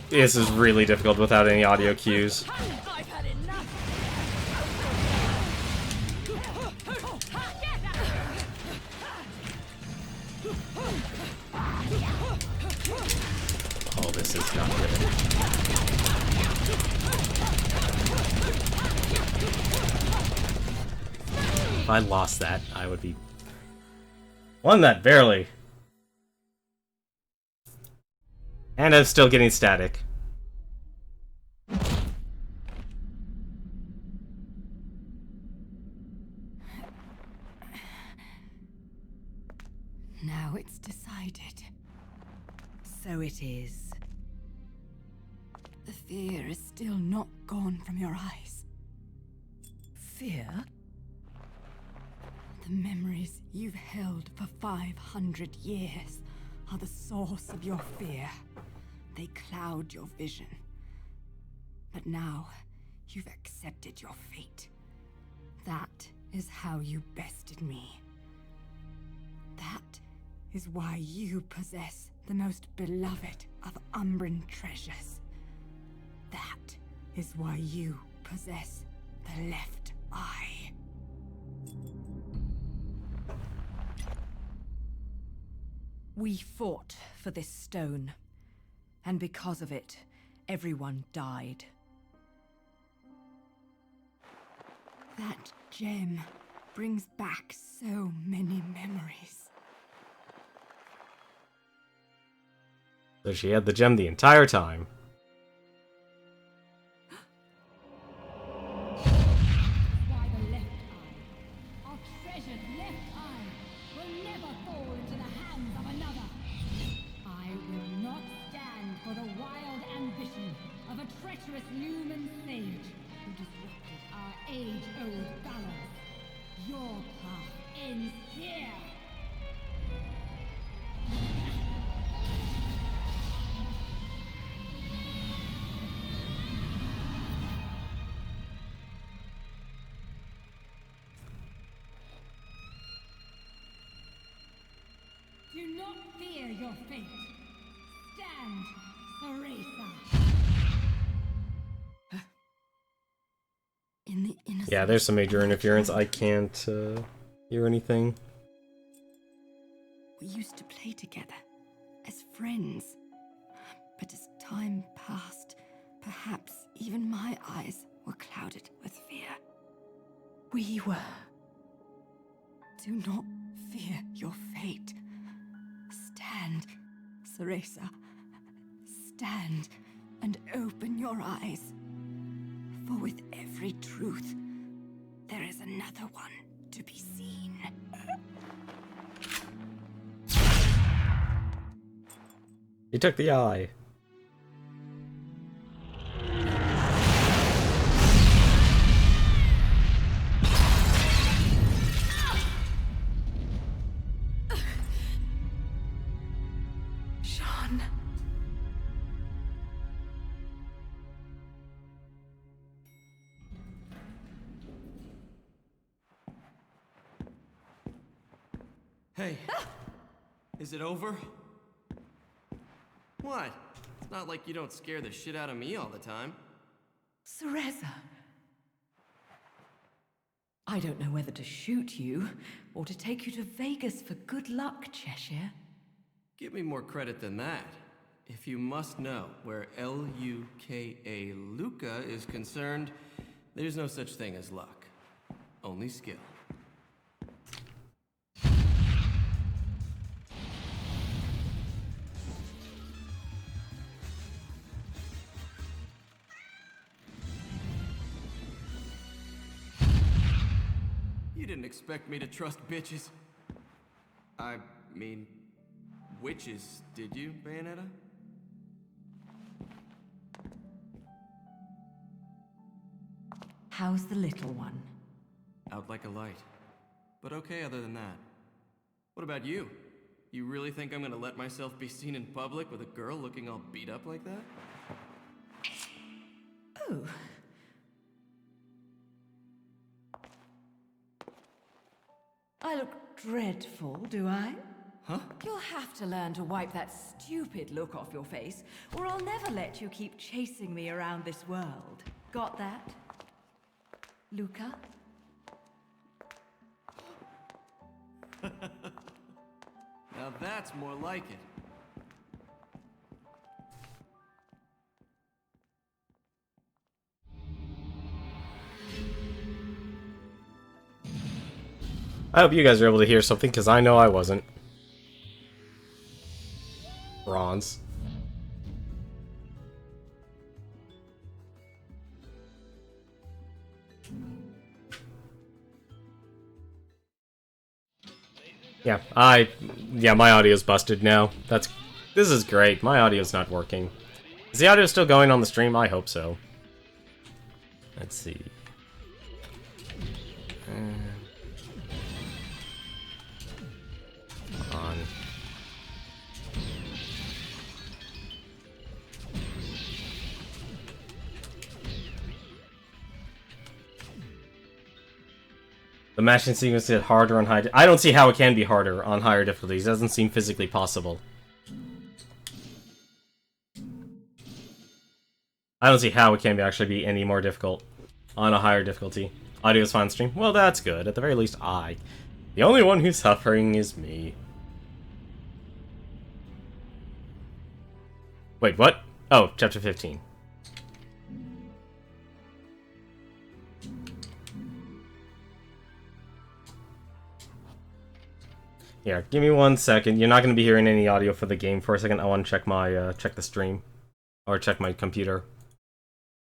This is really difficult without any audio cues. Oh, this is not good. If I lost that, I would be... Won that, barely. And I'm still getting static. Now it's decided. So it is. The fear is still not gone from your eyes. Fear? The memories you've held for 500 years are the source of your fear. They cloud your vision. But now, you've accepted your fate. That is how you bested me. That is why you possess the most beloved of Umbran treasures. That is why you possess the left eye. We fought for this stone. And because of it, everyone died. That gem brings back so many memories. So she had the gem the entire time. Why the left eye, our treasured left eye, will never fall into the hands of another. I will not stand for the wild ambition of a treacherous Lumen sage who disrupted our age-old balance. Your path ends here. Do not fear your fate. Stand, Theresa. In the innocence. Yeah, there's some major interference. I can't hear anything. We used to play together, as friends. But as time passed, perhaps even my eyes were clouded with fear. We were. Do not fear your fate. Stand, Cereza. Stand and open your eyes. For with every truth, there is another one to be seen. He took the eye. Sean. Hey, is it over? What? It's not like you don't scare the shit out of me all the time. Cereza. I don't know whether to shoot you or to take you to Vegas for good luck, Cheshire. Give me more credit than that. If you must know where L-U-K-A Luca is concerned, there's no such thing as luck. Only skill. You didn't expect me to trust bitches. I mean, witches, did you, Bayonetta? How's the little one? Out like a light. But okay other than that. What about you? You really think I'm gonna let myself be seen in public with a girl looking all beat up like that? Oh. I look dreadful, do I? Huh? You'll have to learn to wipe that stupid look off your face, or I'll never let you keep chasing me around this world. Got that? Luca? Now that's more like it. I hope you guys are able to hear something, because I know I wasn't. Bronze. Yeah, my audio's busted now. This is great. My audio's not working. Is the audio still going on the stream? I hope so. Let's see. On. The matching sequence get harder on high. I don't see how it can be harder on higher difficulties. It doesn't seem physically possible. I don't see how it can actually be any more difficult on a higher difficulty. Audio's fine stream. Well, that's good. At the very least, the only one who's suffering is me. Wait, what? Oh, chapter 15. Yeah, give me 1 second. You're not going to be hearing any audio for the game for a second. I want to check my, check the stream. Or check my computer.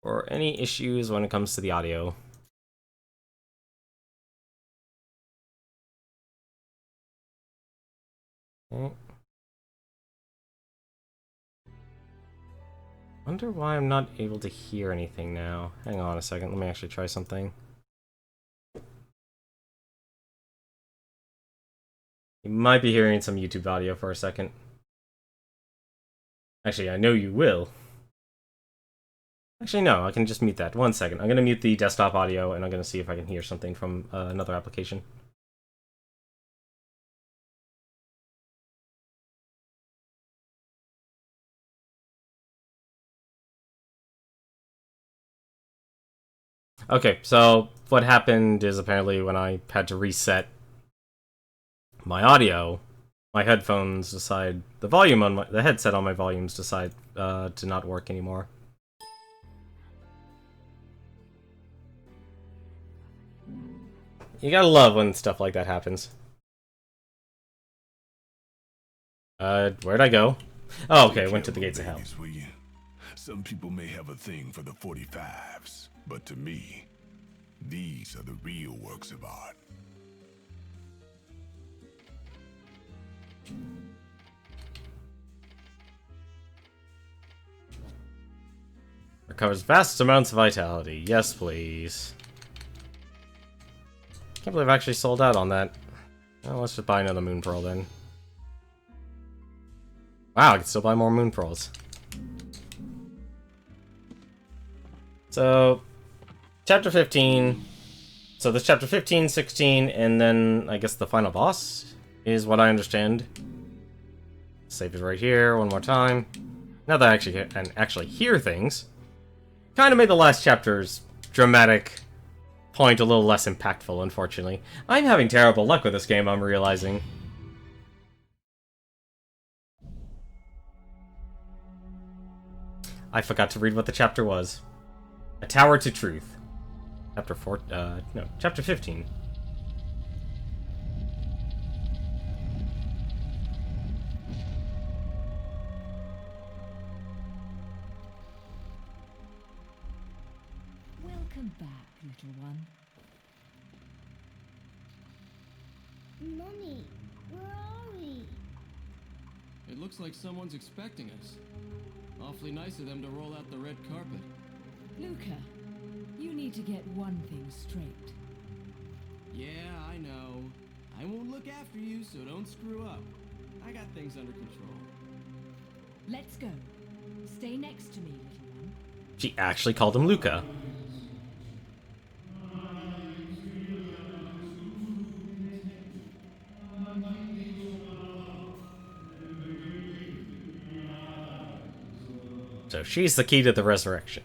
Or any issues when it comes to the audio. Okay. Wonder why I'm not able to hear anything now. Hang on a second, let me actually try something. You might be hearing some YouTube audio for a second. Actually, I know you will. Actually, no, I can just mute that. 1 second. I'm going to mute the desktop audio, and I'm going to see if I can hear something from another application. Okay, so what happened is apparently when I had to reset my audio, my headphones decide the volume on the headset on my volumes decide to not work anymore. You gotta love when stuff like that happens. Where'd I go? Oh, okay, went to the gates of hell. Babies, will you? Some people may have a thing for the 45s, but to me, these are the real works of art. Recovers vast amounts of vitality. Yes, please. Can't believe I actually sold out on that. Well, let's just buy another moon pearl then. Wow, I can still buy more moon pearls. So, chapter 15. So this chapter 15, 16, and then I guess the final boss is what I understand. Save it right here one more time. Now that I can actually hear things, kind of made the last chapter's dramatic point a little less impactful, unfortunately. I'm having terrible luck with this game, I'm realizing. I forgot to read what the chapter was. A Tower to Truth. Chapter 4, no, chapter 15. Welcome back, little one. Mummy, where are we? It looks like someone's expecting us. Awfully nice of them to roll out the red carpet. Luca, you need to get one thing straight. Yeah, I know. I won't look after you, so don't screw up. I got things under control. Let's go. Stay next to me, little one. She actually called him Luca. So she's the key to the resurrection.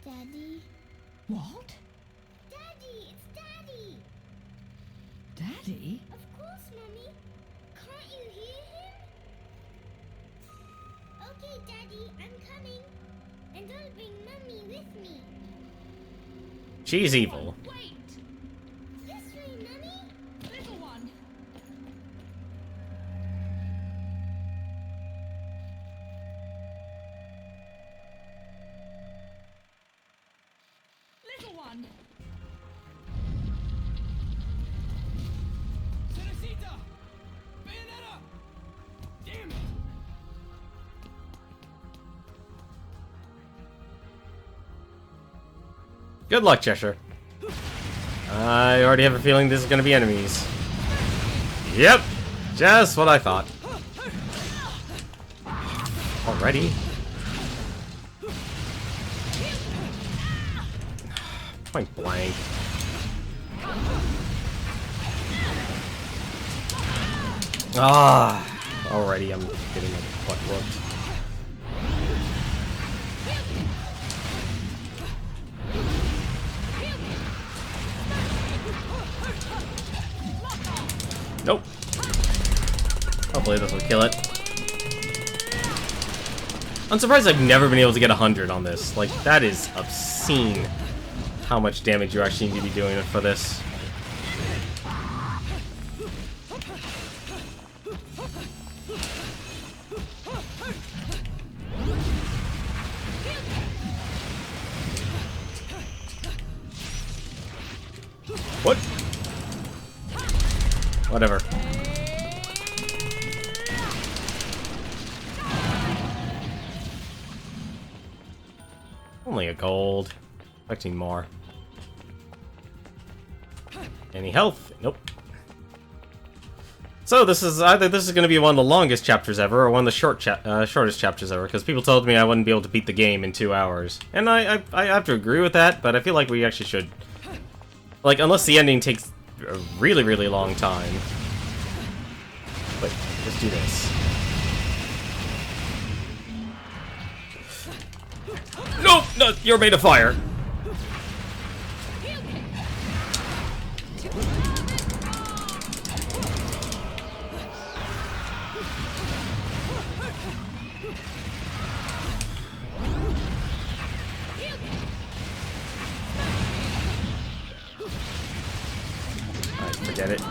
Daddy? What? Daddy, it's Daddy! Daddy? Of course, Mummy. Can't you hear him? Okay, Daddy, I'm coming. And I'll bring Mummy with me. She's evil. Wait! This way, Mummy. Little one! Little one! Teresita! Bayonetta! Damn it! Good luck, Cheshire. I already have a feeling this is going to be enemies. Yep, just what I thought. Already? Point blank. Already I'm getting my butt whooped. Nope. Hopefully this will kill it. I'm surprised I've never been able to get 100 on this. Like, that is obscene how much damage you actually need to be doing for this. What? Whatever. Only a gold. Expecting more. Any health? Nope. So this is either going to be one of the longest chapters ever, or one of the shortest chapters ever, because people told me I wouldn't be able to beat the game in 2 hours, and I have to agree with that. But I feel like we actually should, like, unless the ending takes a really, really long time. But let's do this. No, no, you're made of fire. get it.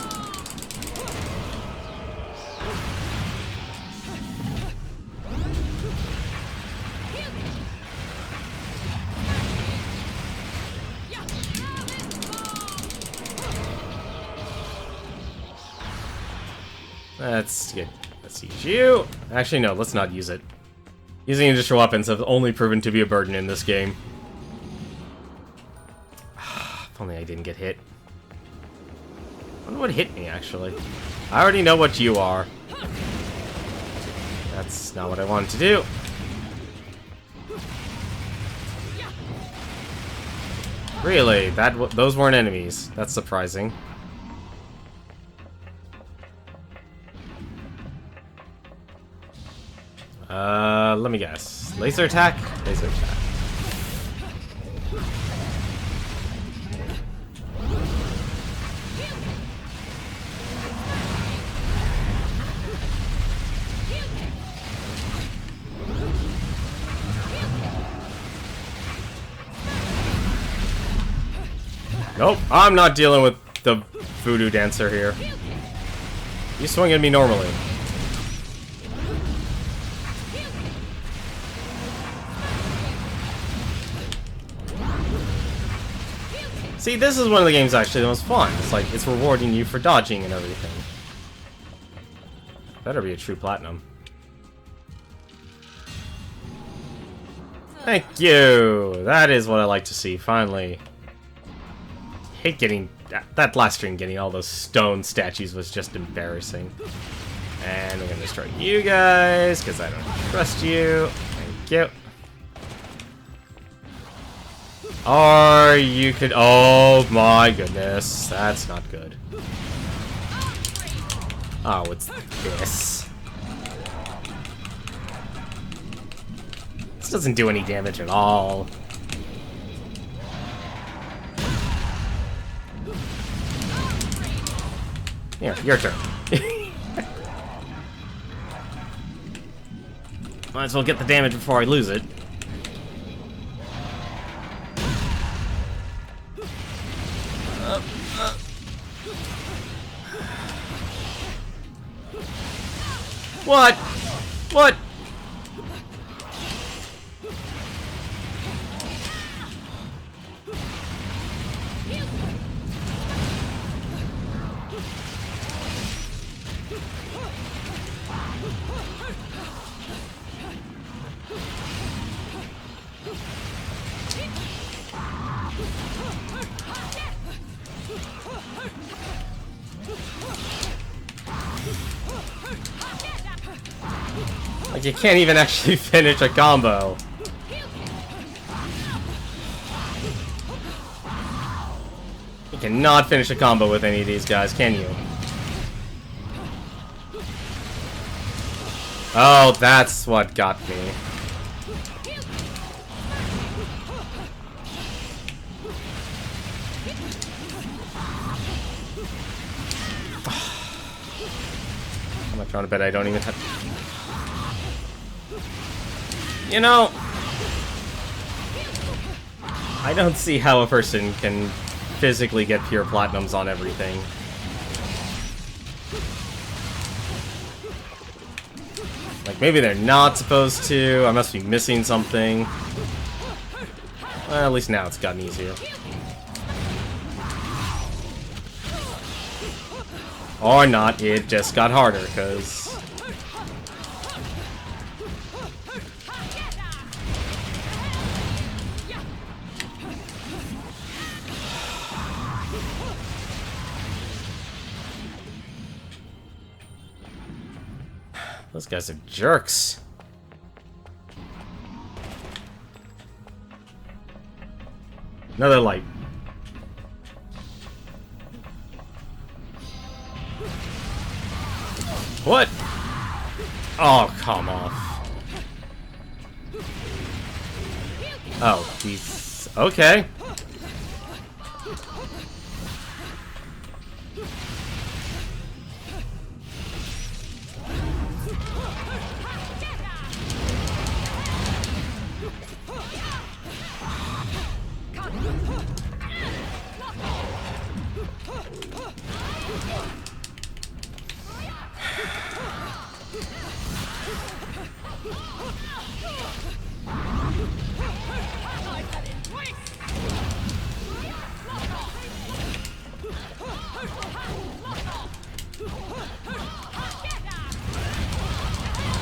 Let's use you. Actually, no, let's not use it. Using industrial weapons have only proven to be a burden in this game. If only I didn't get hit. I wonder what hit me, actually. I already know what you are. That's not what I wanted to do. Really? Those weren't enemies. That's surprising. Let me guess. Laser attack? Laser attack. Nope, I'm not dealing with the voodoo dancer here. You swing at me normally. See, this is one of the games actually the most fun. It's like, it's rewarding you for dodging and everything. Better be a true platinum. Thank you! That is what I like to see, finally. Hate getting... That last stream, getting all those stone statues was just embarrassing. And we're gonna destroy you guys, because I don't trust you. Thank you. Or you could... Oh my goodness. That's not good. Oh, it's this. This doesn't do any damage at all. Here, your turn. Might as well get the damage before I lose it. What? What? Like, you can't even actually finish a combo. You cannot finish a combo with any of these guys, can you? Oh, that's what got me. I'm not trying to bet I don't even have... You know, I don't see how a person can physically get pure platinums on everything. Like, maybe they're not supposed to. I must be missing something. Well, at least now it's gotten easier. Or not, it just got harder, because... Those guys are jerks. Another light. What? Oh, come off. Oh, he's... Okay.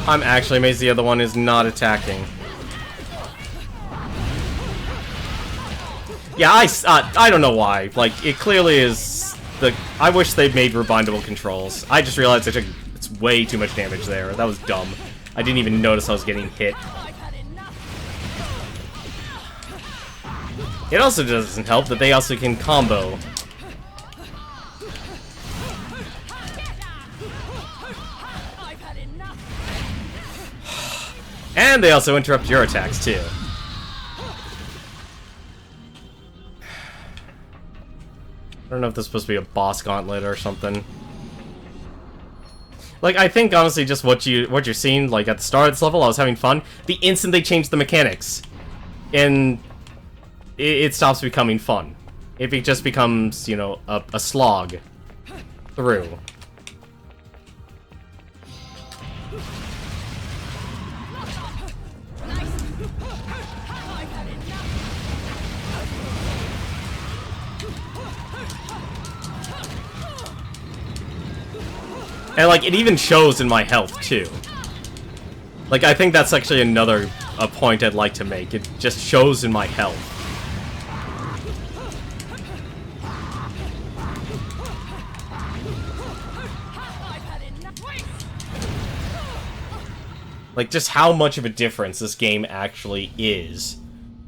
I'm actually amazed the other one is not attacking. Yeah, I don't know why. Like, it clearly is the... I wish they'd made rebindable controls. I just realized I took it's way too much damage there. That was dumb. I didn't even notice I was getting hit. It also doesn't help that they also can combo. And they also interrupt your attacks, too. I don't know if this is supposed to be a boss gauntlet or something. Like, I think, honestly, just what you're seeing, like, at the start of this level, I was having fun. The instant they changed the mechanics, and it stops becoming fun. It just becomes, you know, a slog through. And, like, it even shows in my health, too. Like, I think that's actually another point I'd like to make. It just shows in my health. Like, just how much of a difference this game actually is.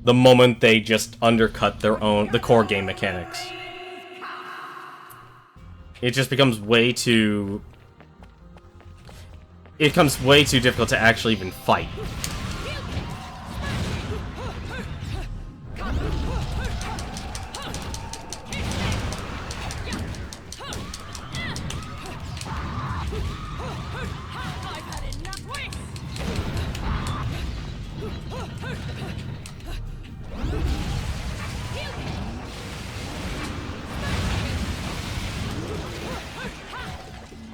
The moment they just undercut the core game mechanics. It just becomes way too... It becomes way too difficult to actually even fight.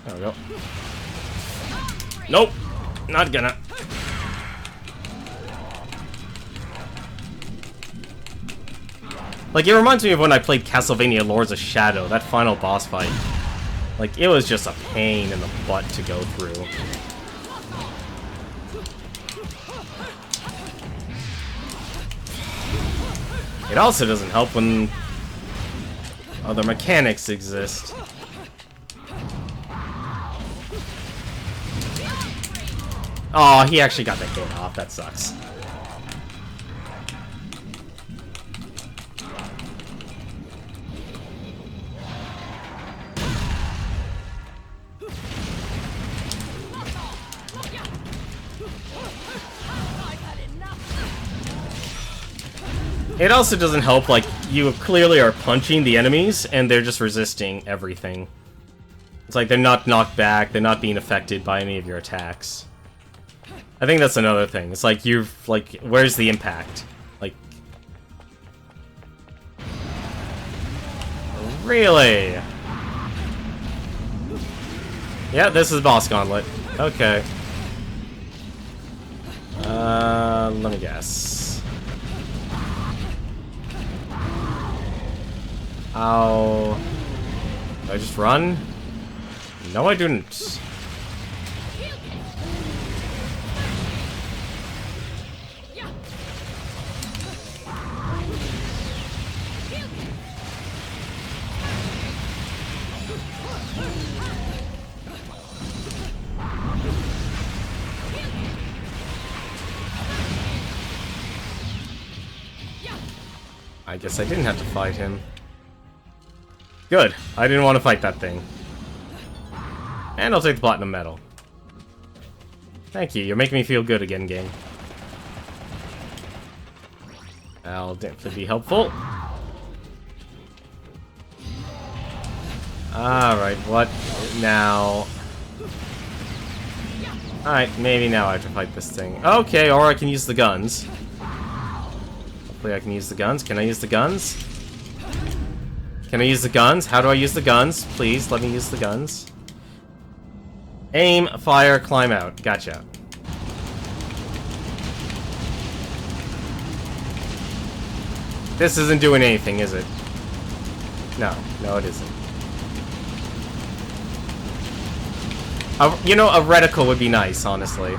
There we go. Nope, not gonna. Like, it reminds me of when I played Castlevania Lords of Shadow, that final boss fight. Like, it was just a pain in the butt to go through. It also doesn't help when other mechanics exist. Oh, he actually got the hit off. That sucks. It also doesn't help, like, you clearly are punching the enemies, and they're just resisting everything. It's like they're not knocked back, they're not being affected by any of your attacks. I think that's another thing. It's like you've, like, where's the impact? Like... Really? Yeah, this is Boss Gauntlet. Okay. Let me guess. Ow. Do I just run? No, I didn't. I guess I didn't have to fight him. Good. I didn't want to fight that thing. And I'll take the platinum medal. Thank you. You're making me feel good again, game. That'll definitely be helpful. Alright, what now? Alright, maybe now I have to fight this thing. Okay, or I can use the guns. Hopefully I can use the guns. Can I use the guns? Can I use the guns? How do I use the guns? Please, let me use the guns. Aim, fire, climb out. Gotcha. This isn't doing anything, is it? No. No, it isn't. You know, a reticle would be nice, honestly.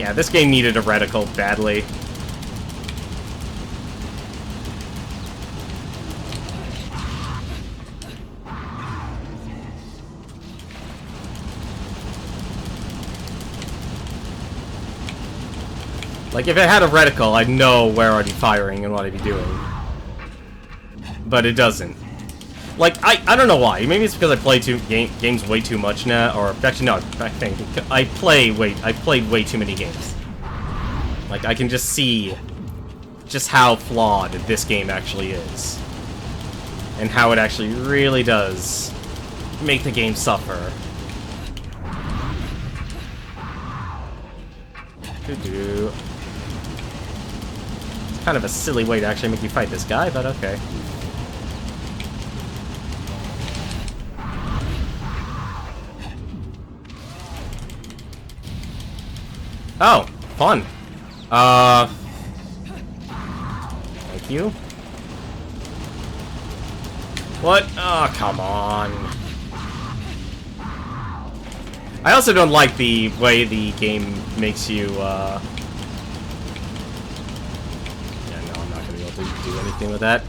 Yeah, this game needed a reticle badly. Like, if it had a reticle, I'd know where I'd be firing and what I'd be doing. But it doesn't. Like, I don't know why. Maybe it's because I play games way too much now, or actually no, I think I played way too many games. Like, I can just see just how flawed this game actually is. And how it actually really does make the game suffer. Doo-doo. It's kind of a silly way to actually make you fight this guy, but okay. Oh, fun. Thank you. What? Oh, come on. I also don't like the way the game makes you, Yeah, no, I'm not gonna be able to do anything with that.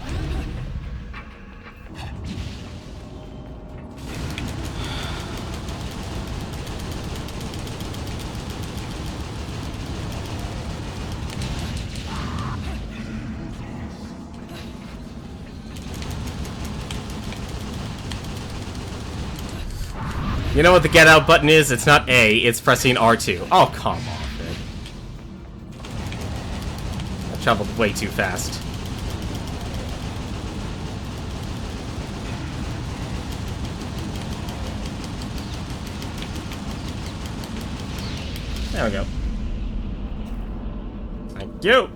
You know what the get out button is? It's not A, it's pressing R2. Oh, come on, man. I traveled way too fast. There we go. Thank you!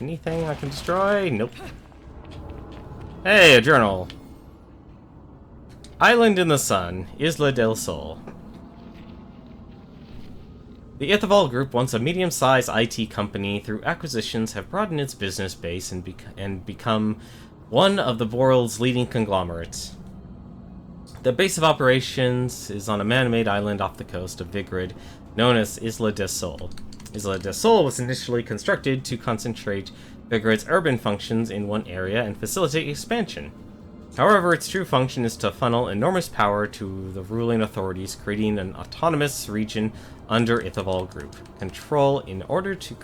Anything I can destroy? Nope. Hey, a journal. Island in the Sun, Isla del Sol. The Ithavoll Group, once a medium-sized IT company, through acquisitions have broadened its business base and become one of the world's leading conglomerates. The base of operations is on a man-made island off the coast of Vigrid, known as Isla del Sol. Isla del Sol was initially constructed to concentrate Vigrid's urban functions in one area and facilitate expansion. However, its true function is to funnel enormous power to the ruling authorities, creating an autonomous region under Ithavoll Group control in order to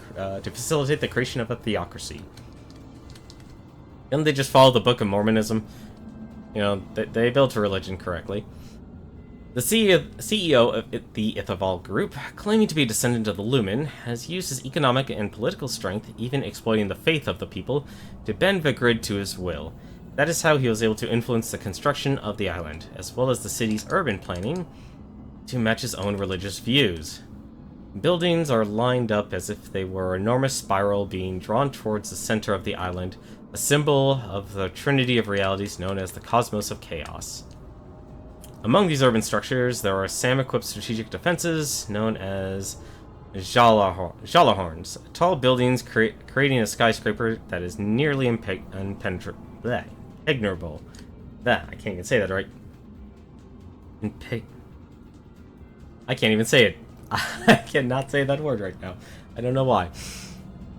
facilitate the creation of a theocracy. Didn't they just follow the Book of Mormonism? You know, they built a religion correctly. The CEO of the Ithavoll Group, claiming to be a descendant of the Lumen, has used his economic and political strength, even exploiting the faith of the people, to bend Vigrid to his will. That is how he was able to influence the construction of the island, as well as the city's urban planning, to match his own religious views. Buildings are lined up as if they were an enormous spiral being drawn towards the center of the island, a symbol of the trinity of realities known as the cosmos of chaos. Among these urban structures, there are SAM-equipped strategic defenses known as Jalahorns, tall buildings creating a skyscraper that is nearly impenetrable. I can't even say that right. I can't even say it. I cannot say that word right now. I don't know why.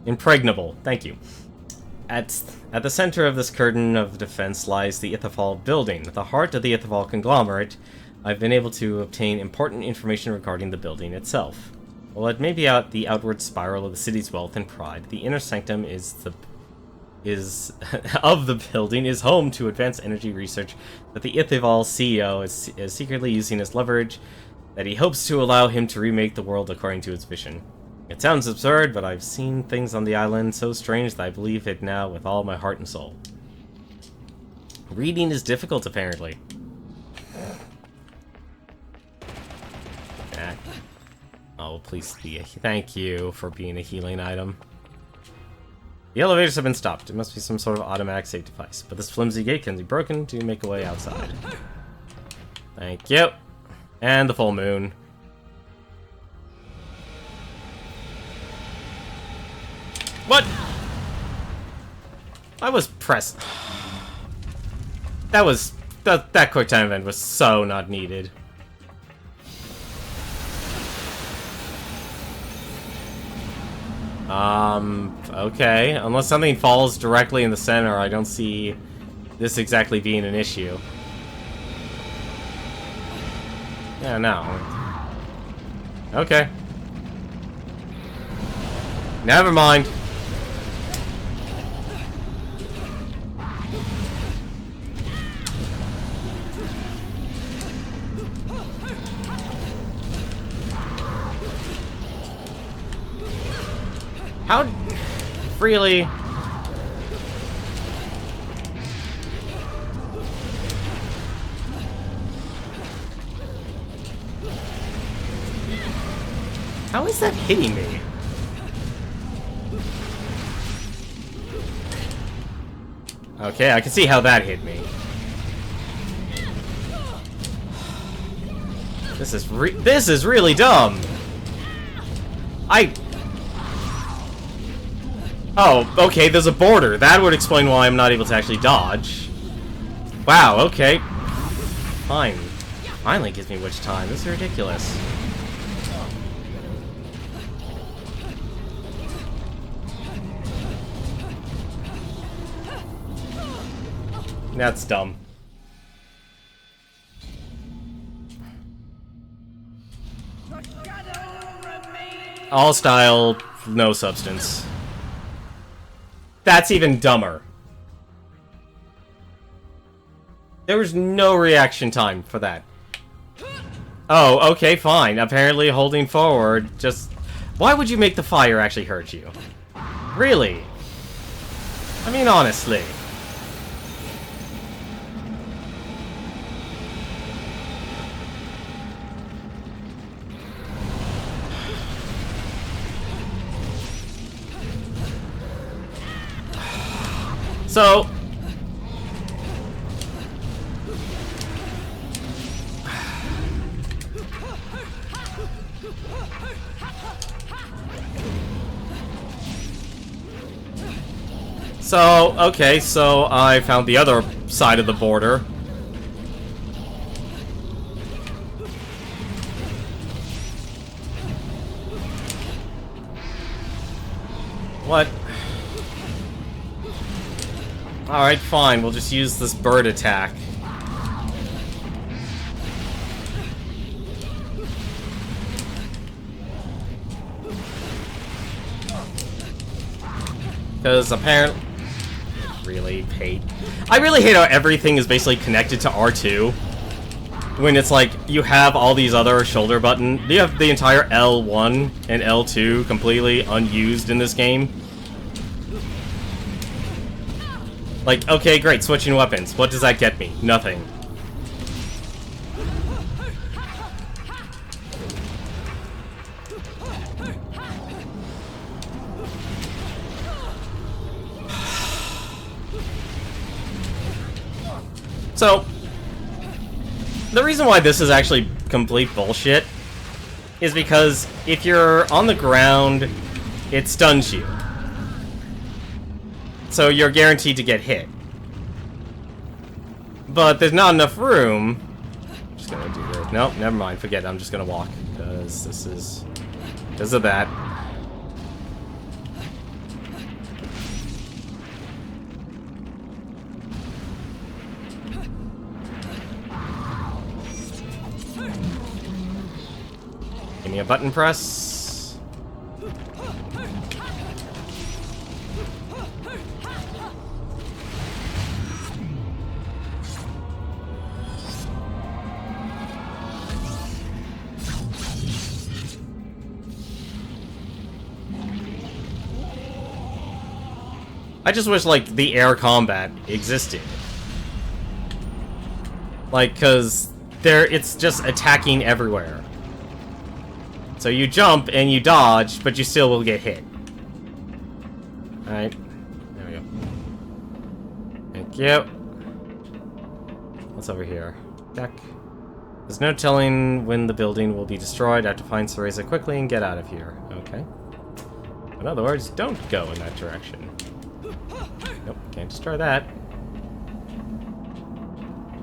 Impregnable. Thank you. At the center of this curtain of defense lies the Ithavoll building, the heart of the Ithavoll conglomerate. I've been able to obtain important information regarding the building itself. While it may be the outward spiral of the city's wealth and pride, the inner sanctum of the building is home to advanced energy research that the Ithavoll CEO is secretly using as leverage that he hopes to allow him to remake the world according to its vision. It sounds absurd, but I've seen things on the island so strange that I believe it now with all my heart and soul. Reading is difficult, apparently. Oh, please be thank you for being a healing item. The elevators have been stopped. It must be some sort of automatic safety device, but this flimsy gate can be broken to make a way outside. Thank you. And the full moon. What? I was pressed. That quick time event was so not needed. Okay. Unless something falls directly in the center, I don't see this exactly being an issue. Yeah, no. Okay. Never mind. How... Really? How is that hitting me? Okay, I can see how that hit me. This is really dumb. Oh, okay, there's a border. That would explain why I'm not able to actually dodge. Wow, okay. Fine. Finally gives me witch time. This is ridiculous. That's dumb. All style, no substance. That's even dumber. There was no reaction time for that. Oh, okay, fine. Apparently holding forward just... Why would you make the fire actually hurt you? Really? I mean, honestly. So... okay, so I found the other side of the border. What? Alright, fine, we'll just use this bird attack. Because apparently... Really hate... I really hate how everything is basically connected to R2. When it's like, you have all these other shoulder buttons. You have the entire L1 and L2 completely unused in this game. Like, okay, great, switching weapons. What does that get me? Nothing. So, the reason why this is actually complete bullshit is because if you're on the ground, it stuns you. So you're guaranteed to get hit. But there's not enough room. I'm just gonna do this. Nope, never mind. Forget it. I'm just gonna walk. Because this is... because of that. Give me a button press. I just wish, like, the air combat existed. Like, cause it's just attacking everywhere. So you jump and you dodge, but you still will get hit. Alright. There we go. Thank you. What's over here? Deck. There's no telling when the building will be destroyed. I have to find Cereza quickly and get out of here. Okay. In other words, don't go in that direction. Nope, can't destroy that.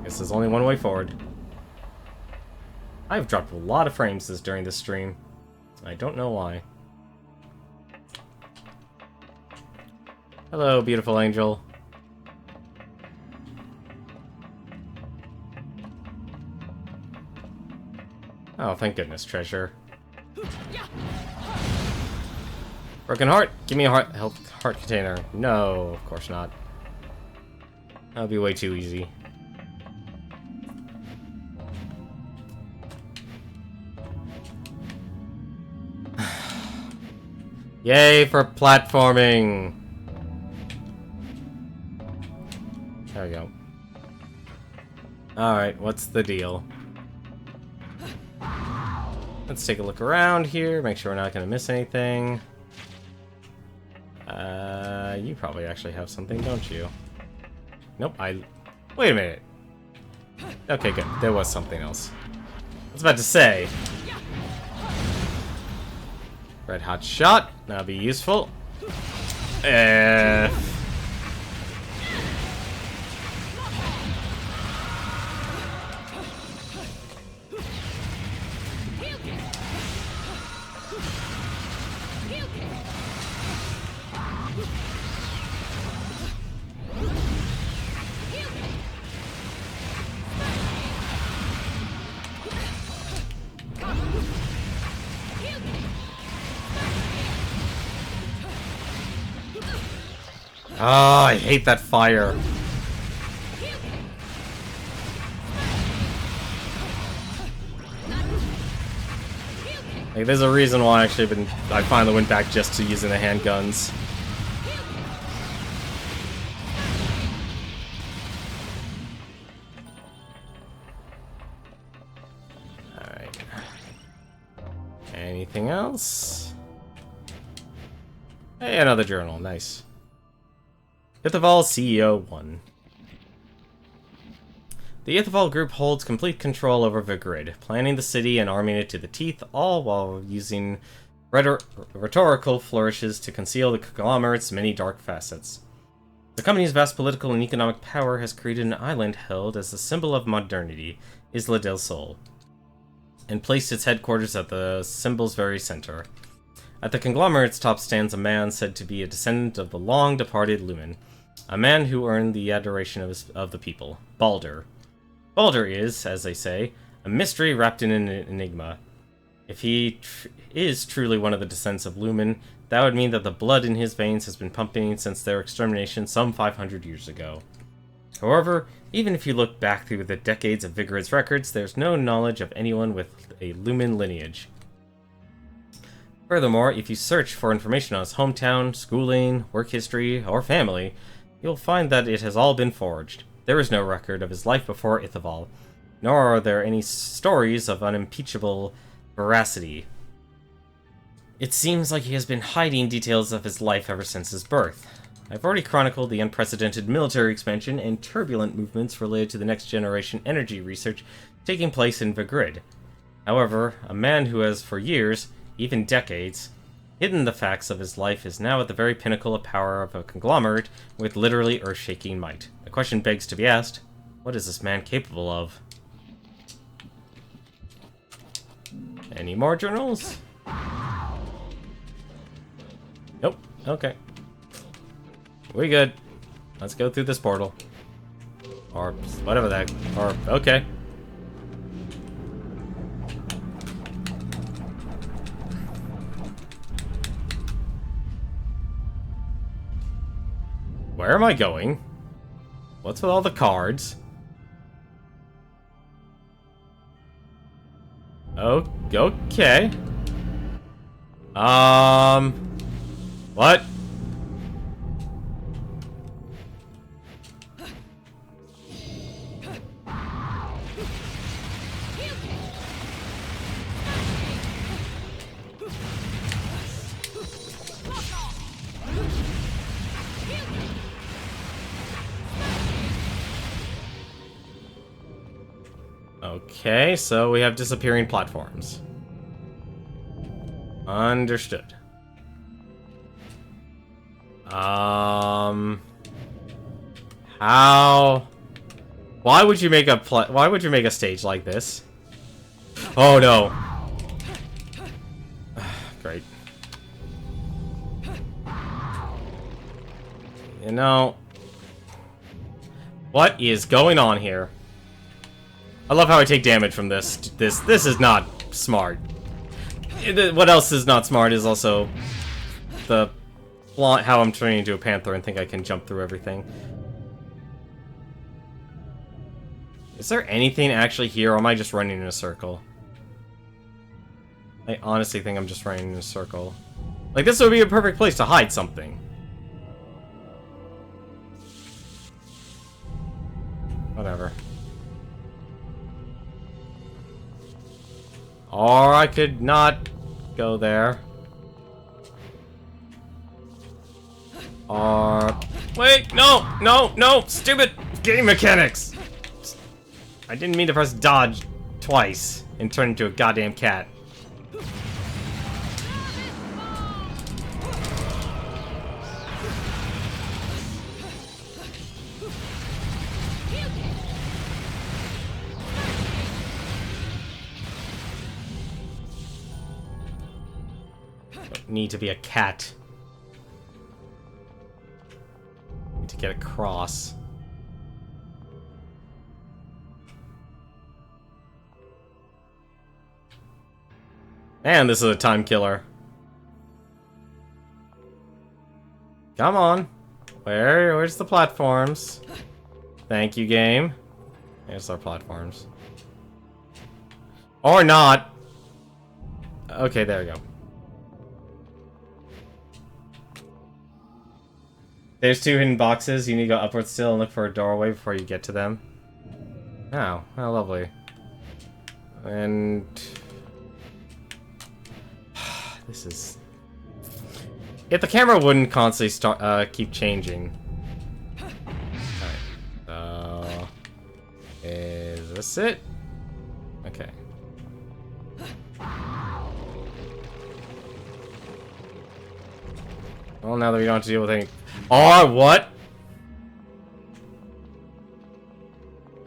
Guess there's only one way forward. I've dropped a lot of frames during this stream. I don't know why. Hello, beautiful angel. Oh, thank goodness, treasure. Broken heart? Give me a heart container. No, of course not. That would be way too easy. Yay for platforming! There we go. Alright, what's the deal? Let's take a look around here, make sure we're not going to miss anything. You probably actually have something, don't you? Nope, wait a minute. Okay, good. There was something else. I was about to say. Red hot shot. That'll be useful. Oh, I hate that fire. Like, there's a reason why I finally went back just to using the handguns. Alright. Anything else? Hey, another journal. Nice. Ithavoll CEO 1. The Ithavoll group holds complete control over Vigrid, planning the city and arming it to the teeth, all while using rhetorical flourishes to conceal the conglomerate's many dark facets. The company's vast political and economic power has created an island held as a symbol of modernity, Isla del Sol, and placed its headquarters at the symbol's very center. At the conglomerate's top stands a man said to be a descendant of the long-departed Lumen, a man who earned the adoration of the people, Baldur. Baldur is, as they say, a mystery wrapped in an enigma. If he is truly one of the descendants of Lumen, that would mean that the blood in his veins has been pumping since their extermination some 500 years ago. However, even if you look back through the decades of Vigrid's records, there's no knowledge of anyone with a Lumen lineage. Furthermore, if you search for information on his hometown, schooling, work history, or family, you'll find that it has all been forged. There is no record of his life before Ithavoll, nor are there any stories of unimpeachable veracity. It seems like he has been hiding details of his life ever since his birth. I've already chronicled the unprecedented military expansion and turbulent movements related to the next generation energy research taking place in Vigrid. However, a man who has for years, even decades, hidden the facts of his life is now at the very pinnacle of power of a conglomerate with literally earth-shaking might. The question begs to be asked, what is this man capable of? Any more journals? Nope. Okay. We good. Let's go through this portal. Or whatever that... Or, okay. Where am I going? What's with all the cards? Oh, okay. What? Okay, so we have disappearing platforms. Understood. How? Why would you make a stage like this? Oh no. Great. You know, what is going on here? I love how I take damage from this. This is not smart. What else is not smart is also the how I'm turning into a panther and think I can jump through everything. Is there anything actually here, or am I just running in a circle? I honestly think I'm just running in a circle. Like, this would be a perfect place to hide something. Whatever. Or I could not go there. Or... Wait, no! Stupid game mechanics! I didn't mean to press dodge twice and turn into a goddamn cat. Don't need to be a cat. Need to get across. And this is a time killer. Come on. Where's the platforms? Thank you, game. There's our platforms. Or not. Okay, there we go. There's 2 hidden boxes. You need to go upwards still and look for a doorway before you get to them. Oh, how lovely. And... this is... if the camera wouldn't constantly keep changing. Alright, so... is this it? Okay. Well, now that we don't have to deal with any... oh, what?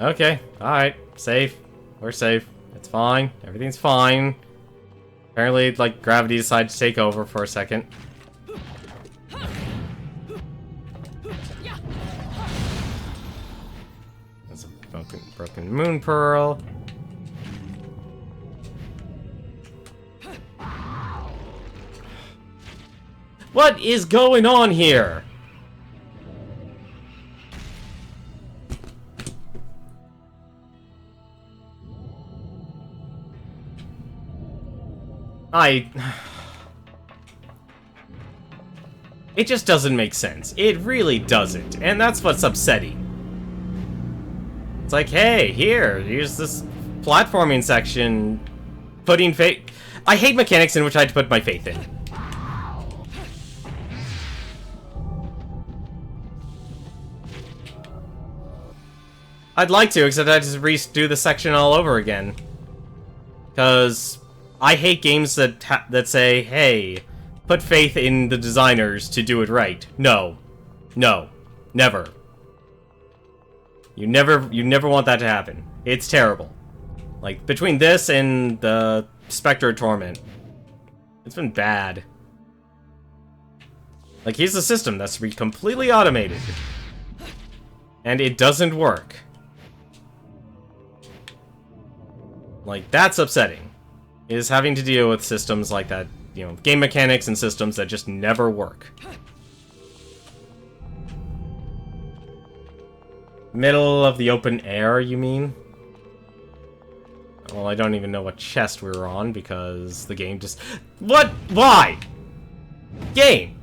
Okay, alright. Safe. We're safe. It's fine. Everything's fine. Apparently, like, gravity decided to take over for a second. That's a broken moon pearl. What is going on here? It just doesn't make sense. It really doesn't. And that's what's upsetting. It's like, hey, here's this platforming section. Putting faith... I hate mechanics in which I had to put my faith in. I'd like to, except I just redo the section all over again. Because I hate games that say, hey, put faith in the designers to do it right. No. No. Never. You never want that to happen. It's terrible. Like, between this and the Spectre Torment, it's been bad. Like, here's a system that's to be completely automated. And it doesn't work. Like, that's upsetting. Is having to deal with systems like that, you know, game mechanics and systems that just never work. Middle of the open air, you mean? Well, I don't even know what chest we were on because the game just... what? Why? Game!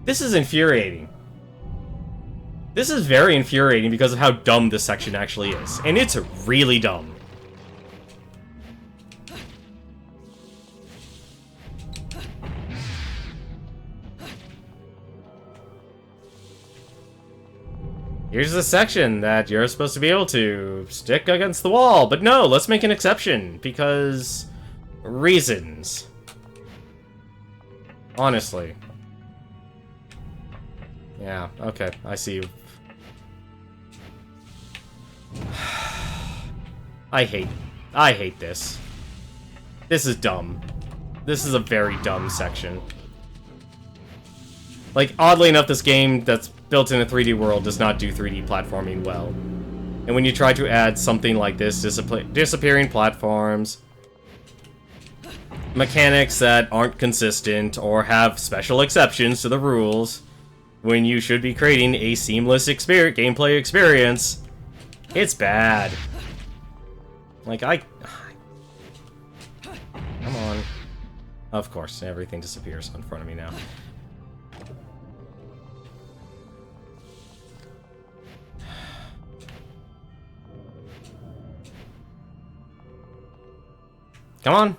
This is infuriating. This is very infuriating because of how dumb this section actually is. And it's really dumb. Here's a section that you're supposed to be able to stick against the wall. But no, let's make an exception. Because... reasons. Honestly. Yeah, okay, I see you. I hate this. This is dumb. This is a very dumb section. Like, oddly enough, this game that's built in a 3D world does not do 3D platforming well. And when you try to add something like this, disappearing platforms, mechanics that aren't consistent, or have exceptions to the rules, when you should be creating a seamless gameplay experience, it's bad. Like, come on. Of course, everything disappears in front of me now. Come on.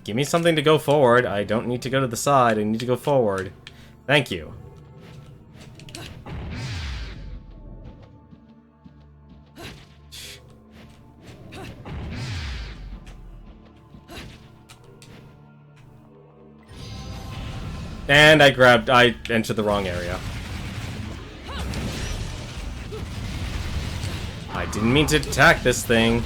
Give me something to go forward. I don't need to go to the side. I need to go forward. Thank you. And I entered the wrong area. I didn't mean to attack this thing.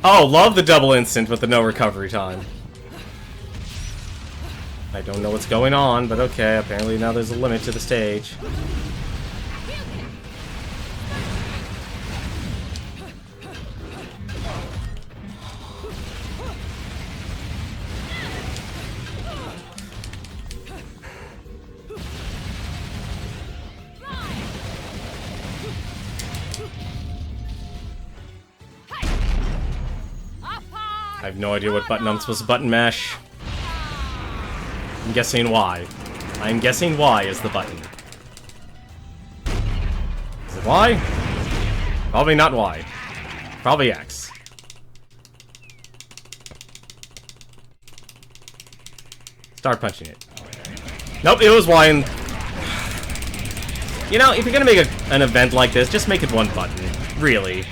Oh, love the double instant with the no recovery time. I don't know what's going on, but okay, apparently now there's a limit to the stage. I have no idea what button I'm supposed to button mash. I'm guessing Y. I'm guessing Y is the button. Is it Y? Probably not Y. Probably X. Start punching it. Nope, it was Y and... You know, if you're gonna make an event like this, just make it one button. Really.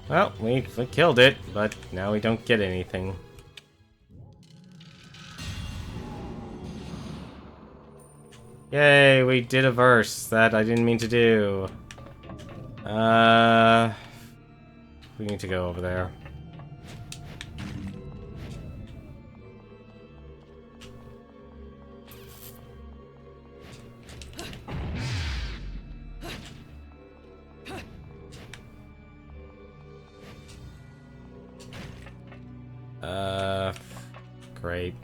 Well, we killed it, but now we don't get anything. Yay, we did a verse that I didn't mean to do. We need to go over there. Great.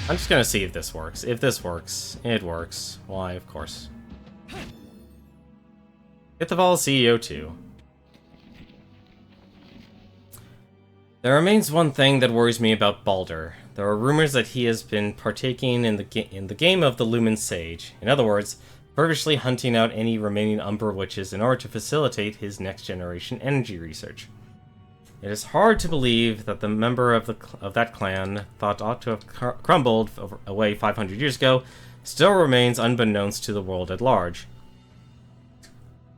I'm just gonna see if this works. If this works, it works. Why, of course. Hit the ball, CEO 2. There remains one thing that worries me about Baldur. There are rumors that he has been partaking in the game of the Lumen Sage. In other words, feverishly hunting out any remaining Umbra witches in order to facilitate his next-generation energy research. It is hard to believe that the member of that clan, thought ought to have crumbled away 500 years ago, still remains unbeknownst to the world at large.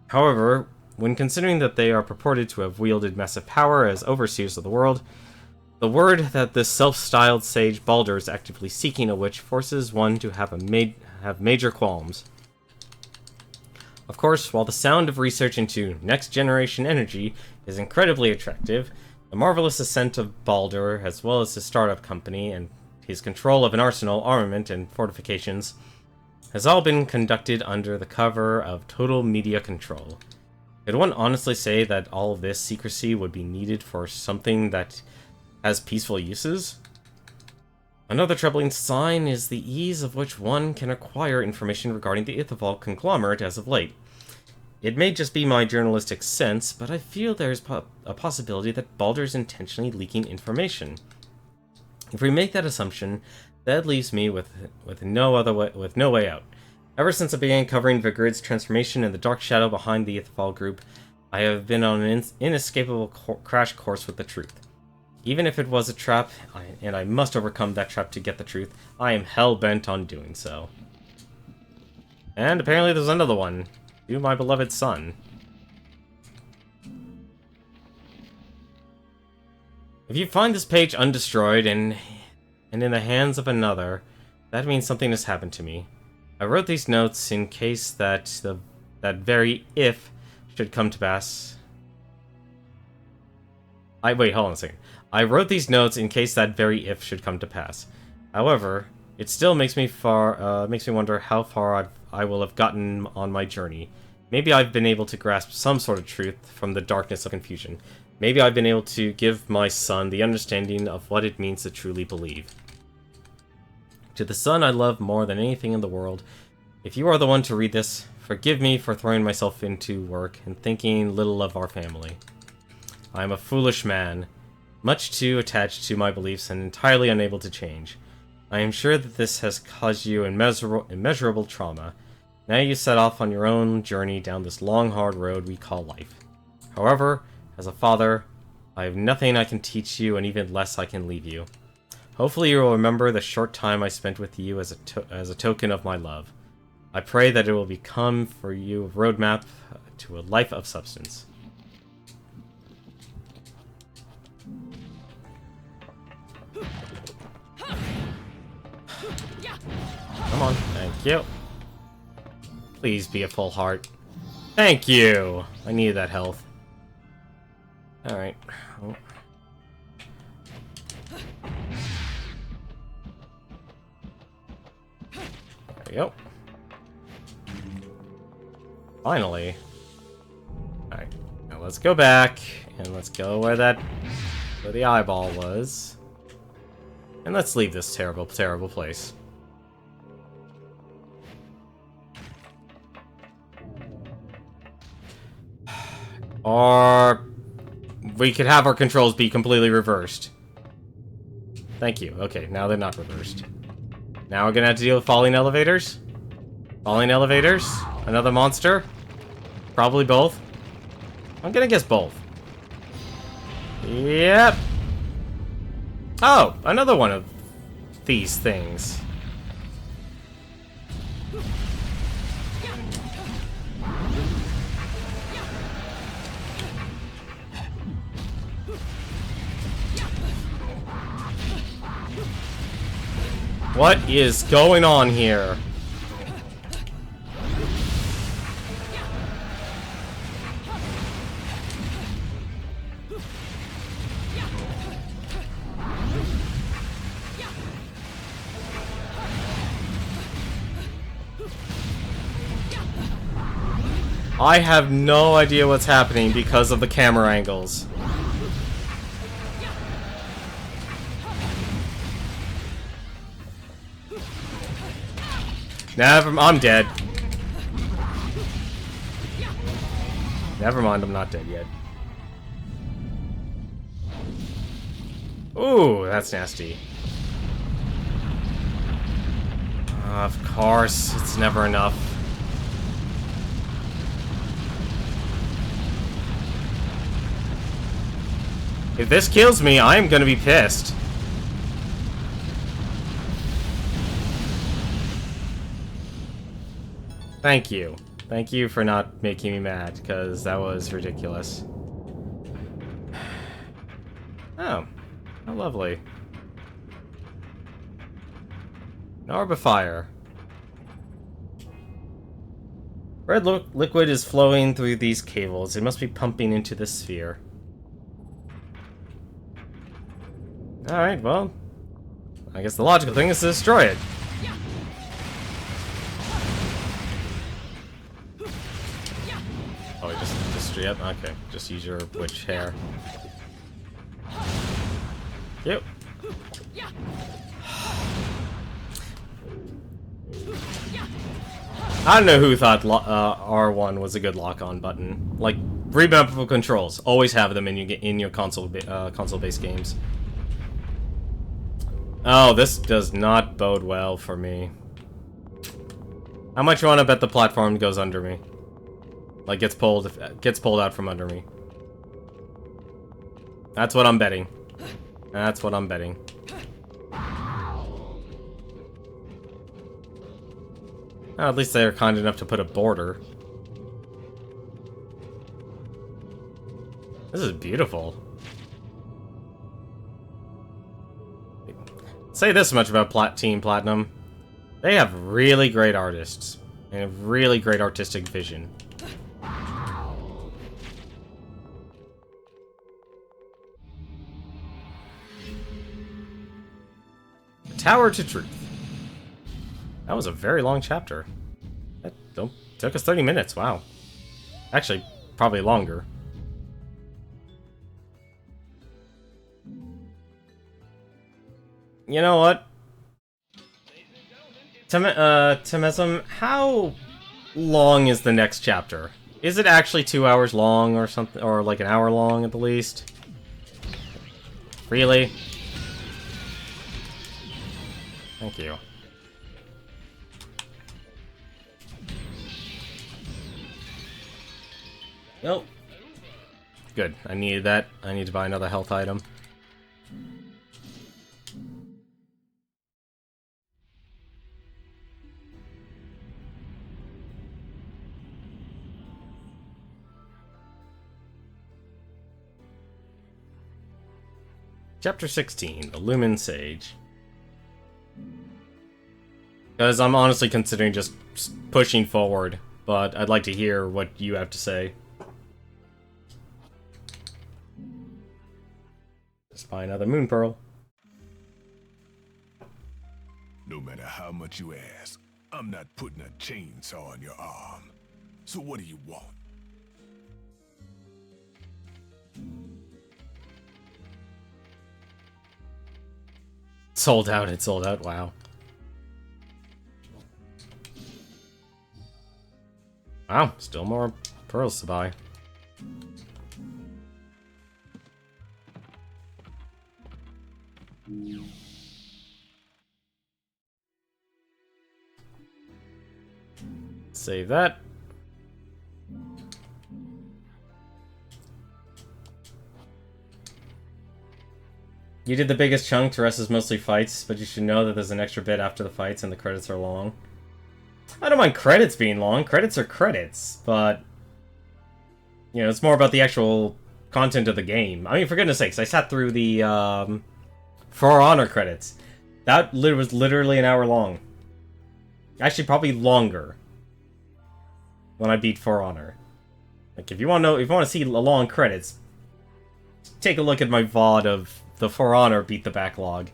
However, when considering that they are purported to have wielded massive power as overseers of the world, the word that this self-styled sage Baldur is actively seeking a witch forces one to have major qualms. Of course, while the sound of research into next-generation energy is incredibly attractive, the marvelous ascent of Baldur, as well as his startup company and his control of an arsenal, armament, and fortifications, has all been conducted under the cover of total media control. Could one honestly say that all of this secrecy would be needed for something that has peaceful uses? Another troubling sign is the ease of which one can acquire information regarding the Ithavoll conglomerate as of late. It may just be my journalistic sense, but I feel there's a possibility that Baldur's intentionally leaking information. If we make that assumption, that leaves me with no way out. Ever since I began covering Vigrid's transformation and the dark shadow behind the Ithavoll group, I have been on an inescapable crash course with the truth. Even if it was a trap, and I must overcome that trap to get the truth, I am hell-bent on doing so. And apparently there's another one. To my beloved son. If you find this page undestroyed and in the hands of another, that means something has happened to me. I wrote these notes in case that very if should come to pass. Wait, hold on a second. I wrote these notes in case that very if should come to pass. However, it still makes me wonder how far I will have gotten on my journey. Maybe I've been able to grasp some sort of truth from the darkness of confusion. Maybe I've been able to give my son the understanding of what it means to truly believe. To the son I love more than anything in the world, if you are the one to read this, forgive me for throwing myself into work and thinking little of our family. I am a foolish man, much too attached to my beliefs and entirely unable to change. I am sure that this has caused you immeasurable trauma. Now you set off on your own journey down this long, hard road we call life. However, as a father, I have nothing I can teach you and even less I can leave you. Hopefully you will remember the short time I spent with you as a token of my love. I pray that it will become for you a roadmap to a life of substance. Come on, thank you. Please be a full heart. Thank you! I need that health. Alright. Oh. There we go. Finally. Alright, now let's go back, and let's go where the eyeball was. And let's leave this terrible, terrible place. Or we could have our controls be completely reversed. Thank you. Okay, now they're not reversed. Now we're gonna have to deal with falling elevators? Falling elevators? Another monster? Probably both. I'm gonna guess both. Yep. Oh, another one of these things. What is going on here? I have no idea what's happening because of the camera angles. I'm dead. Never mind, I'm not dead yet. Ooh, that's nasty. Of course, it's never enough. If this kills me, I'm gonna be pissed. Thank you. Thank you for not making me mad, because that was ridiculous. Oh. How lovely. An orb of fire. Red liquid is flowing through these cables. It must be pumping into the sphere. Alright, well, I guess the logical thing is to destroy it. Oh, just yep, okay. Just use your witch hair. Yep. I don't know who thought R1 was a good lock-on button. Like, reboundable controls. Always have them in your console-based games. Oh, this does not bode well for me. How much you want to bet the platform goes under me? Like, gets pulled out from under me. That's what I'm betting. That's what I'm betting. Well, at least they're kind enough to put a border. This is beautiful. Say this much about Team Platinum. They have really great artists. And a really great artistic vision. Tower to Truth. That was a very long chapter. That took us 30 minutes, wow. Actually, probably longer. You know what? Temesm, how long is the next chapter? Is it actually 2 hours long or something, or like an hour long at the least? Really? Thank you. Nope. Good. I needed that. I need to buy another health item. Chapter 16, The Lumen Sage. Because I'm honestly considering just pushing forward, but I'd like to hear what you have to say. Just buy another Moon Pearl. No matter how much you ask, I'm not putting a chainsaw on your arm. So what do you want? Sold out, it sold out, wow. Wow, still more pearls to buy. Save that. You did the biggest chunk, the rest is mostly fights, but you should know that there's an extra bit after the fights and the credits are long. I don't mind credits being long, credits are credits, but... You know, it's more about the actual content of the game. I mean, for goodness sakes, I sat through the, For Honor credits. That was literally an hour long. Actually, probably longer. When I beat For Honor. Like, if you want to know, if you want to see long credits, take a look at my VOD of the For Honor beat the backlog,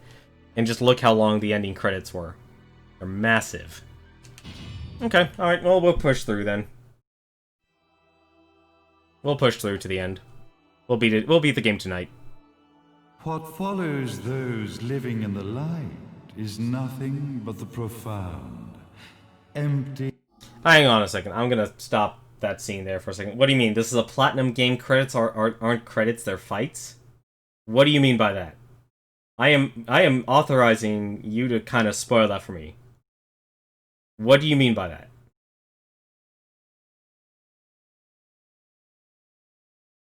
and just look how long the ending credits were. They're massive. Okay, alright, well, we'll push through then. We'll push through to the end. We'll beat it. We'll beat the game tonight. What follows those living in the light is nothing but the profound, empty... Hang on a second. I'm gonna stop that scene there for a second. What do you mean? This is a Platinum game credits aren't credits, they're fights? What do you mean by that? I am authorizing you to kind of spoil that for me. What do you mean by that?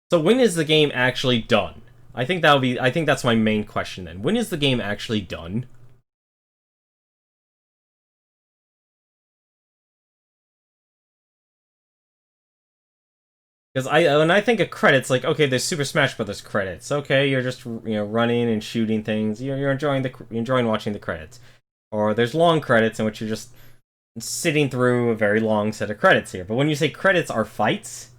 So when is the game actually done? I think that's my main question then. When is the game actually done? Because when I think of credits, like, okay, there's Super Smash Brothers credits. Okay, you're just, you know, running and shooting things. You're enjoying watching the credits. Or there's long credits in which you're just sitting through a very long set of credits here. But when you say credits are fights,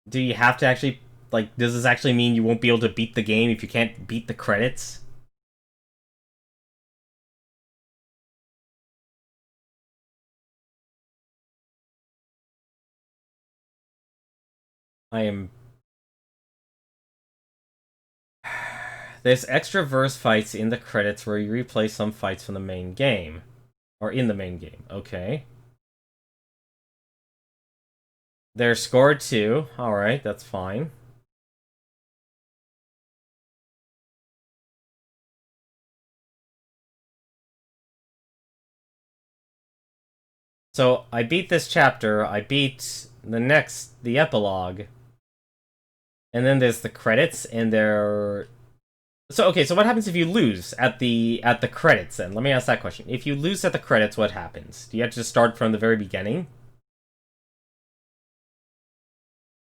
do you have to actually, like, does this actually mean you won't be able to beat the game if you can't beat the credits? There's extra verse fights in the credits where you replay some fights from the main game. Or in the main game, okay. They're scored too. Alright, that's fine. So, I beat this chapter, I beat the epilogue. And then there's the credits, and they're... So, okay, so what happens if you lose at the credits, then? Let me ask that question. If you lose at the credits, what happens? Do you have to start from the very beginning?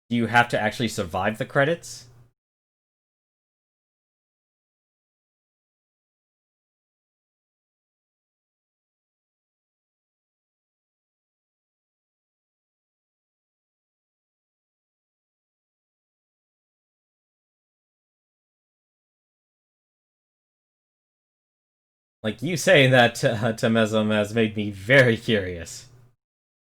Do you have to actually survive the credits? Like, you saying that, Temezum, has made me very curious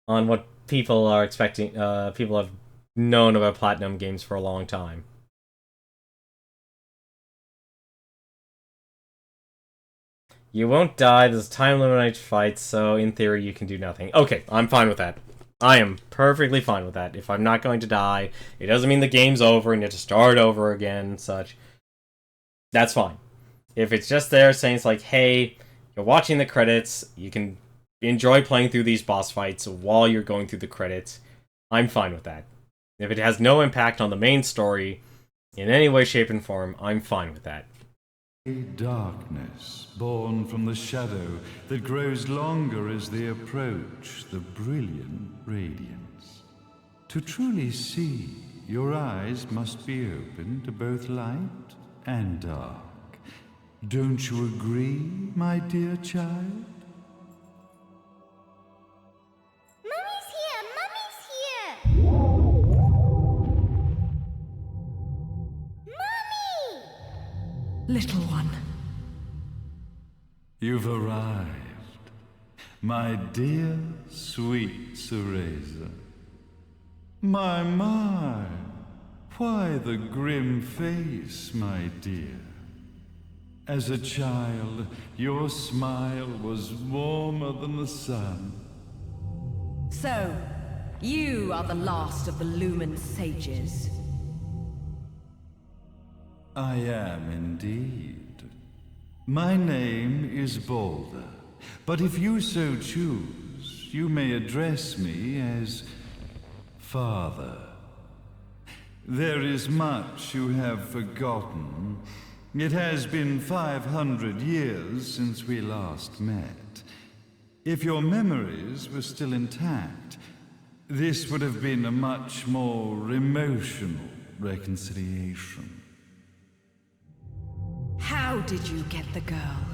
on what people are expecting. People have known about Platinum games for a long time. You won't die, there's a time limit on each fight, so in theory you can do nothing. Okay, I'm fine with that. I am perfectly fine with that. If I'm not going to die, it doesn't mean the game's over and you have to start over again and such. That's fine. If it's just there saying it's like, hey, you're watching the credits, you can enjoy playing through these boss fights while you're going through the credits, I'm fine with that. If it has no impact on the main story in any way, shape, and form, I'm fine with that. A darkness born from the shadow that grows longer as they approach the brilliant radiance. To truly see, your eyes must be open to both light and dark. Don't you agree, my dear child? Mummy's here! Mummy's here! Mummy! Little one. You've arrived, my dear, sweet Cereza. My, why the grim face, my dear? As a child, your smile was warmer than the sun. So, you are the last of the Lumen Sages. I am indeed. My name is Balder, but if you so choose, you may address me as Father. There is much you have forgotten. It has been 500 years since we last met. If your memories were still intact, this would have been a much more emotional reconciliation. How did you get the girl?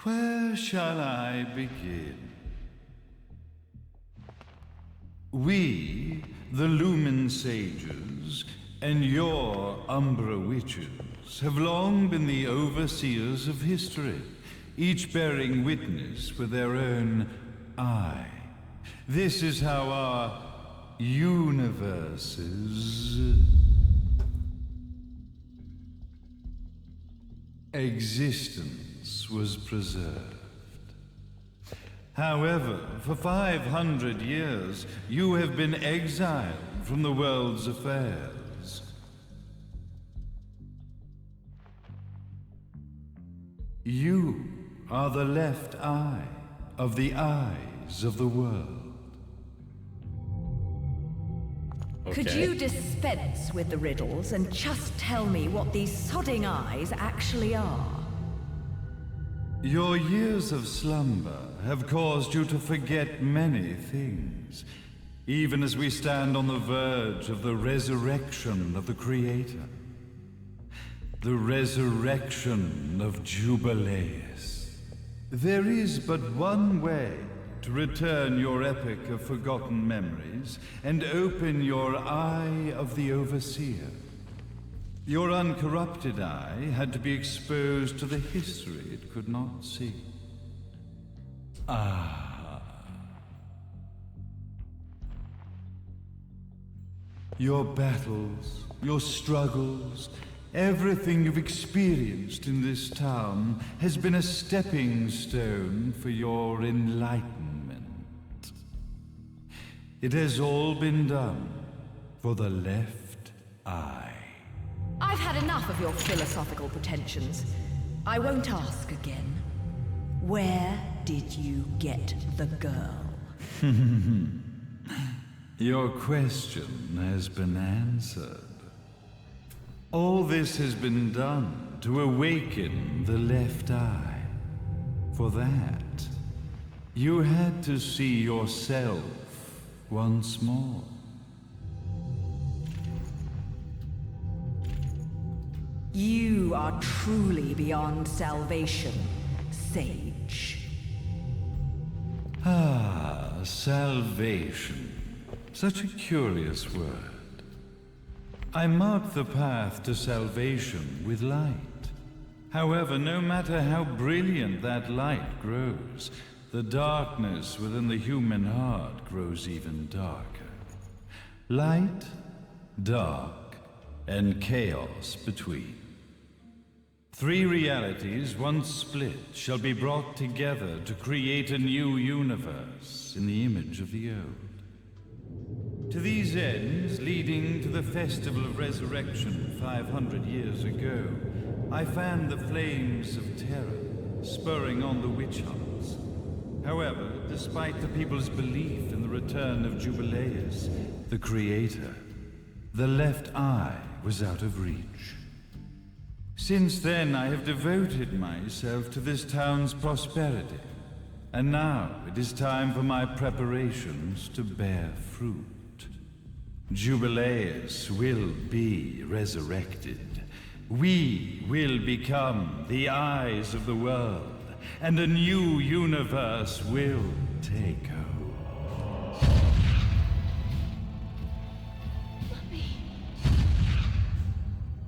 Where shall I begin? We, the Lumen Sages, and your Umbra Witches, have long been the overseers of history, each bearing witness with their own eye. This is how our universes existence was preserved. However, for 500 years, you have been exiled from the world's affairs. You are the left eye of the eyes of the world. Okay. Could you dispense with the riddles and just tell me what these sodding eyes actually are? Your years of slumber have caused you to forget many things, even as we stand on the verge of the resurrection of the Creator. The resurrection of Jubileus. There is but one way to return your epic of forgotten memories and open your Eye of the Overseer. Your uncorrupted eye had to be exposed to the history it could not see. Your battles, your struggles, everything you've experienced in this town has been a stepping stone for your enlightenment. It has all been done for the left eye. I've had enough of your philosophical pretensions. I won't ask again. Where did you get the girl? Your question has been answered. All this has been done to awaken the left eye. For that, you had to see yourself once more. You are truly beyond salvation, sage. Salvation. Such a curious word. I mark the path to salvation with light. However, no matter how brilliant that light grows, the darkness within the human heart grows even darker. Light, dark, and chaos between. 3 realities, once split, shall be brought together to create a new universe in the image of the old. To these ends, leading to the Festival of Resurrection 500 years ago, I fanned the flames of terror, spurring on the witch hunts. However, despite the people's belief in the return of Jubileus, the Creator, the left eye was out of reach. Since then, I have devoted myself to this town's prosperity, and now it is time for my preparations to bear fruit. Jubileus will be resurrected. We will become the eyes of the world, and a new universe will take hold.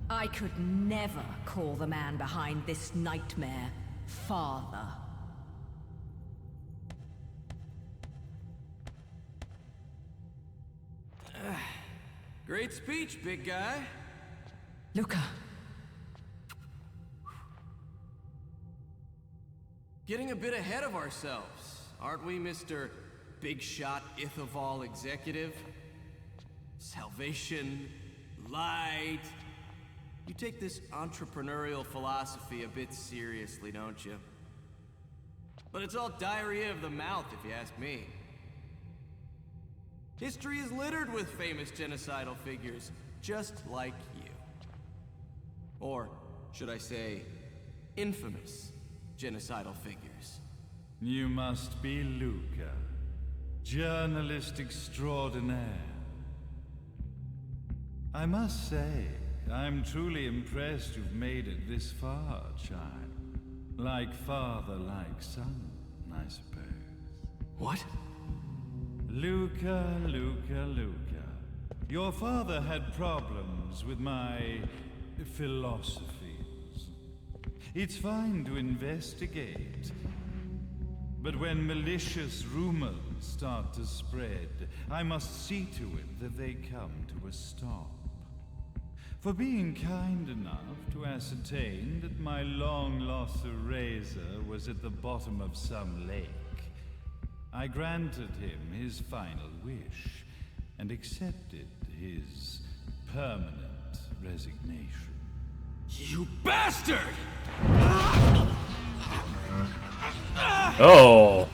I could never call the man behind this nightmare father. Great speech, big guy. Luca. Getting a bit ahead of ourselves, aren't we, Mr. Big Shot Ithaval Executive? Salvation, light. You take this entrepreneurial philosophy a bit seriously, don't you? But it's all diarrhea of the mouth, if you ask me. History is littered with famous genocidal figures, just like you. Or, should I say, infamous genocidal figures. You must be Luca, journalist extraordinaire. I must say, I'm truly impressed you've made it this far, child. Like father, like son, I suppose. What? Luca, Luca, Luca. Your father had problems with my philosophies. It's fine to investigate, but when malicious rumors start to spread, I must see to it that they come to a stop. For being kind enough to ascertain that my long-lost eraser was at the bottom of some lake, I granted him his final wish and accepted his permanent resignation. You bastard! Oh.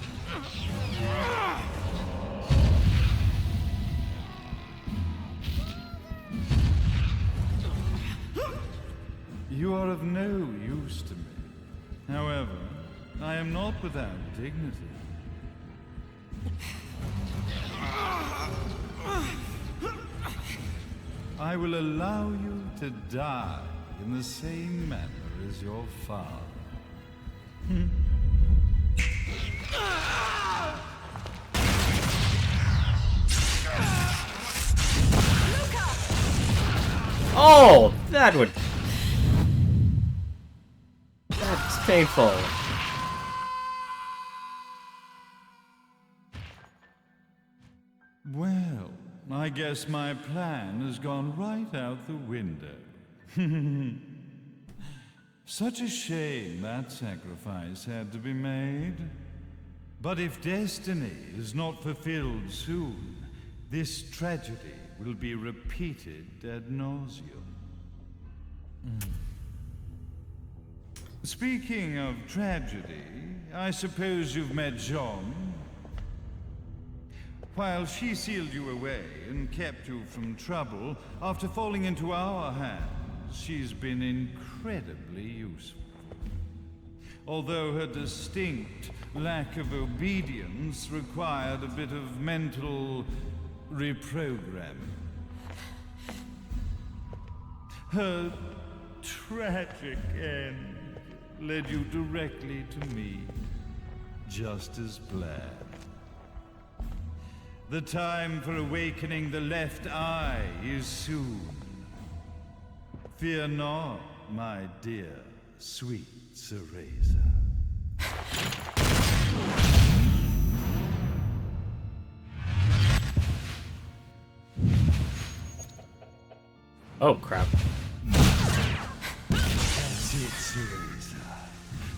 You are of no use to me. However, I am not without dignity. I will allow you to die in the same manner as your father. Oh, that would... That's painful. Well, I guess my plan has gone right out the window. Such a shame that sacrifice had to be made. But if destiny is not fulfilled soon, this tragedy will be repeated ad nauseum. Speaking of tragedy, I suppose you've met Jean. While she sealed you away and kept you from trouble, after falling into our hands, she's been incredibly useful. Although her distinct lack of obedience required a bit of mental reprogramming. Her tragic end led you directly to me, just as planned. The time for awakening the left eye is soon. Fear not, my dear, sweet Cereza. Oh, crap. That's it, Cereza.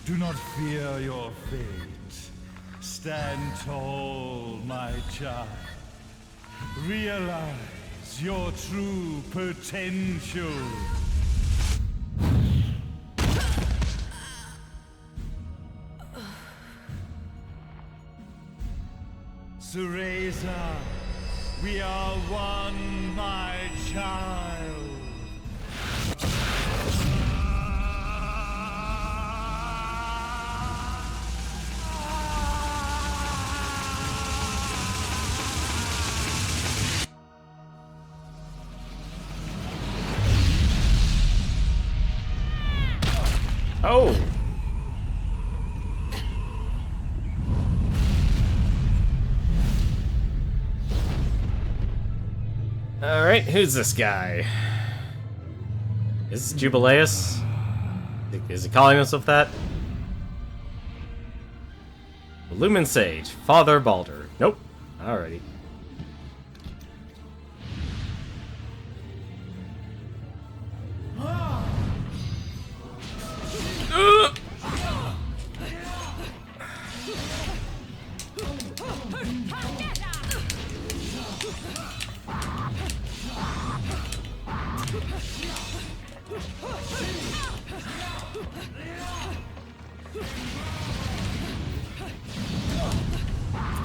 Do not fear your fate. Stand tall, my child. Realize your true potential. Cereza, we are one, my child. Oh! Alright, who's this guy? Is this Jubileus? Is he calling himself that? Lumen Sage, Father Baldur. Nope. Alrighty.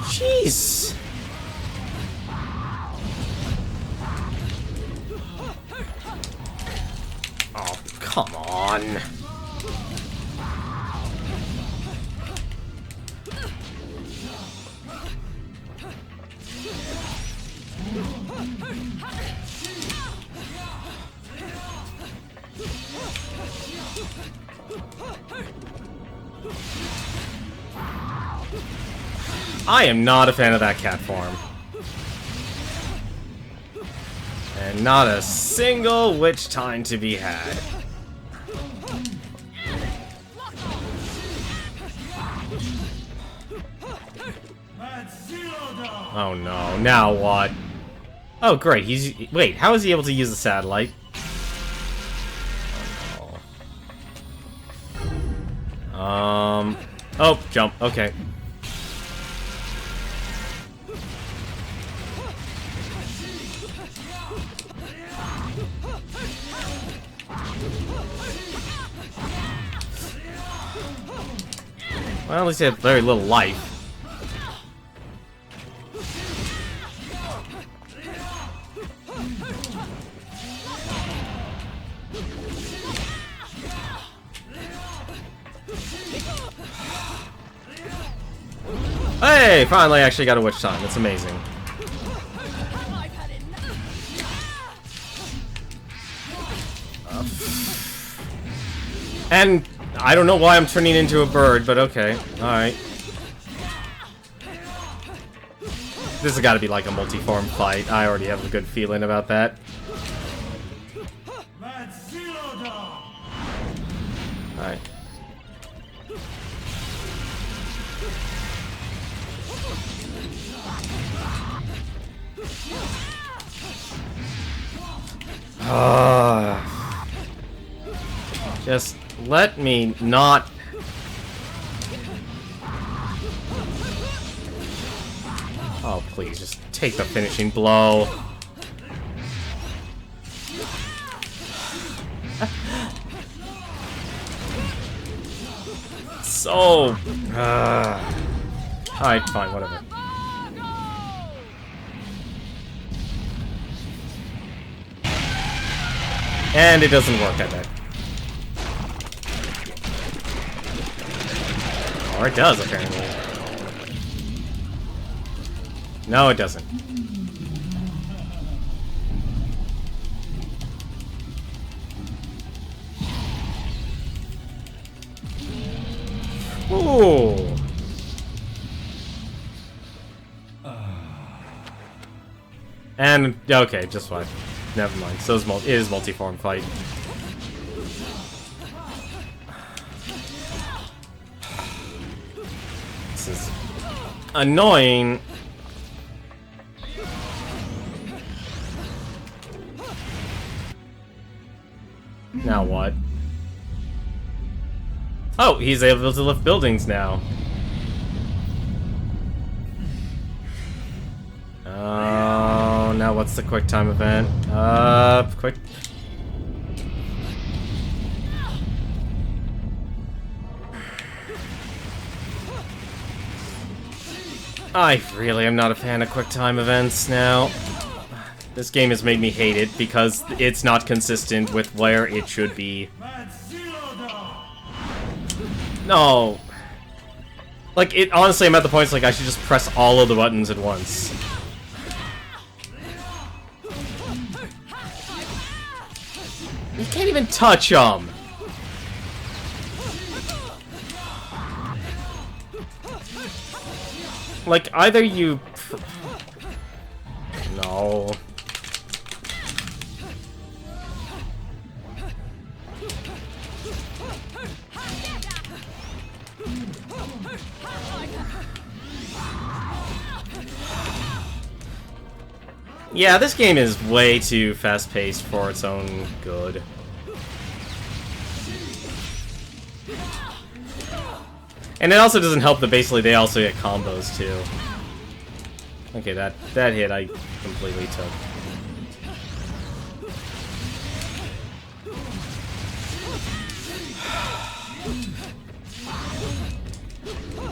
Jeez. Oh, come on. I am not a fan of that cat form. And not a single witch time to be had. Oh no, now what? Oh great, wait, how is he able to use the satellite? Oh no. Oh, jump, okay. Well, at least he had very little life. Hey, finally I actually got a witch time. That's amazing. And I don't know why I'm turning into a bird, but okay. Alright. This has got to be like a multi-form fight. I already have a good feeling about that. Alright. Just let me not... Oh, please, just take the finishing blow. So... Alright, fine, whatever. And it doesn't work, I bet. Or it does, apparently. No, it doesn't. Ooh. And, okay, just fine. Never mind. So it is multi-form fight. This is annoying. Now what? Oh, he's able to lift buildings now. Oh, now what's the quick time event? Quick. I really am not a fan of quick time events now. This game has made me hate it because it's not consistent with where it should be. No. Like, it honestly, I'm at the point, it's like, I should just press all of the buttons at once. You can't even touch them! Like, either you... No. Yeah, this game is way too fast-paced for its own good. And it also doesn't help that basically they also get combos too. Okay, that hit I completely took.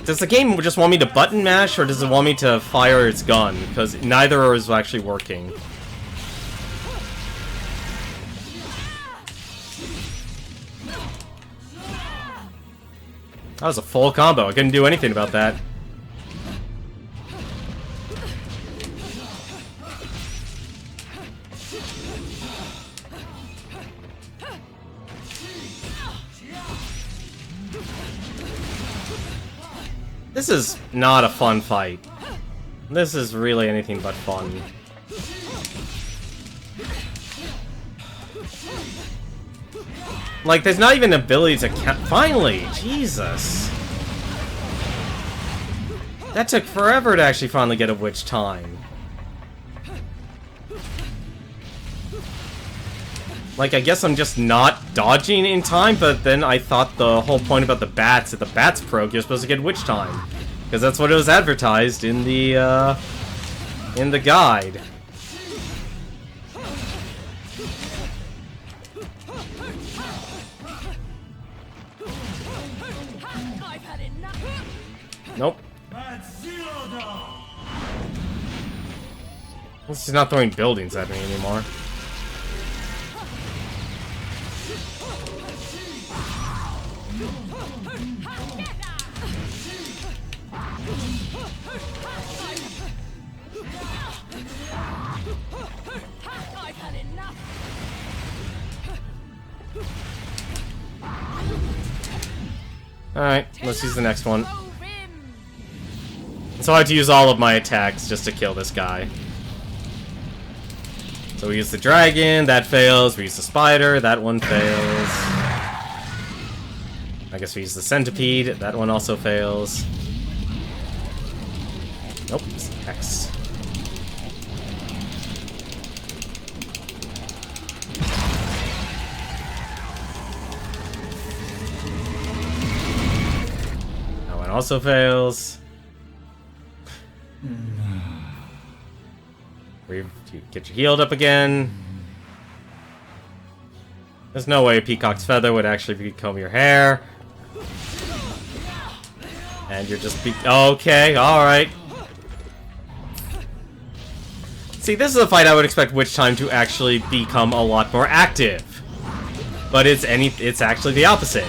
Does the game just want me to button mash, or does it want me to fire its gun? Because neither is actually working. That was a full combo. I couldn't do anything about that. This is not a fun fight. This is really anything but fun. Like, there's not even an ability to finally! Jesus! That took forever to actually finally get a witch time. Like, I guess I'm just not dodging in time, but then I thought the whole point about the bats, at the bats proc, you're supposed to get witch time. Because that's what it was advertised in the guide. Nope. He's not throwing buildings at me anymore. Alright, let's use the next one. So I have to use all of my attacks just to kill this guy. So we use the dragon, that fails. We use the spider, that one fails. I guess we use the centipede, that one also fails. Nope, it's X. That one also fails. Get you healed up again. There's no way a peacock's feather would actually become your hair. And you're just okay, alright. See, this is a fight I would expect Witch Time to actually become a lot more active. But it's actually the opposite.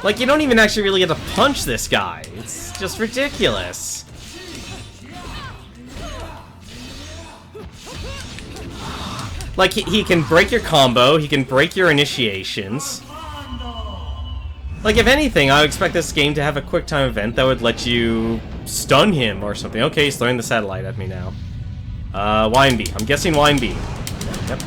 Like, you don't even actually really get to punch this guy. It's just ridiculous. Like, he can break your combo, he can break your initiations. Like, if anything, I would expect this game to have a quick time event that would let you stun him or something. Okay, he's throwing the satellite at me now. Y and B. I'm guessing Y and B. Yep.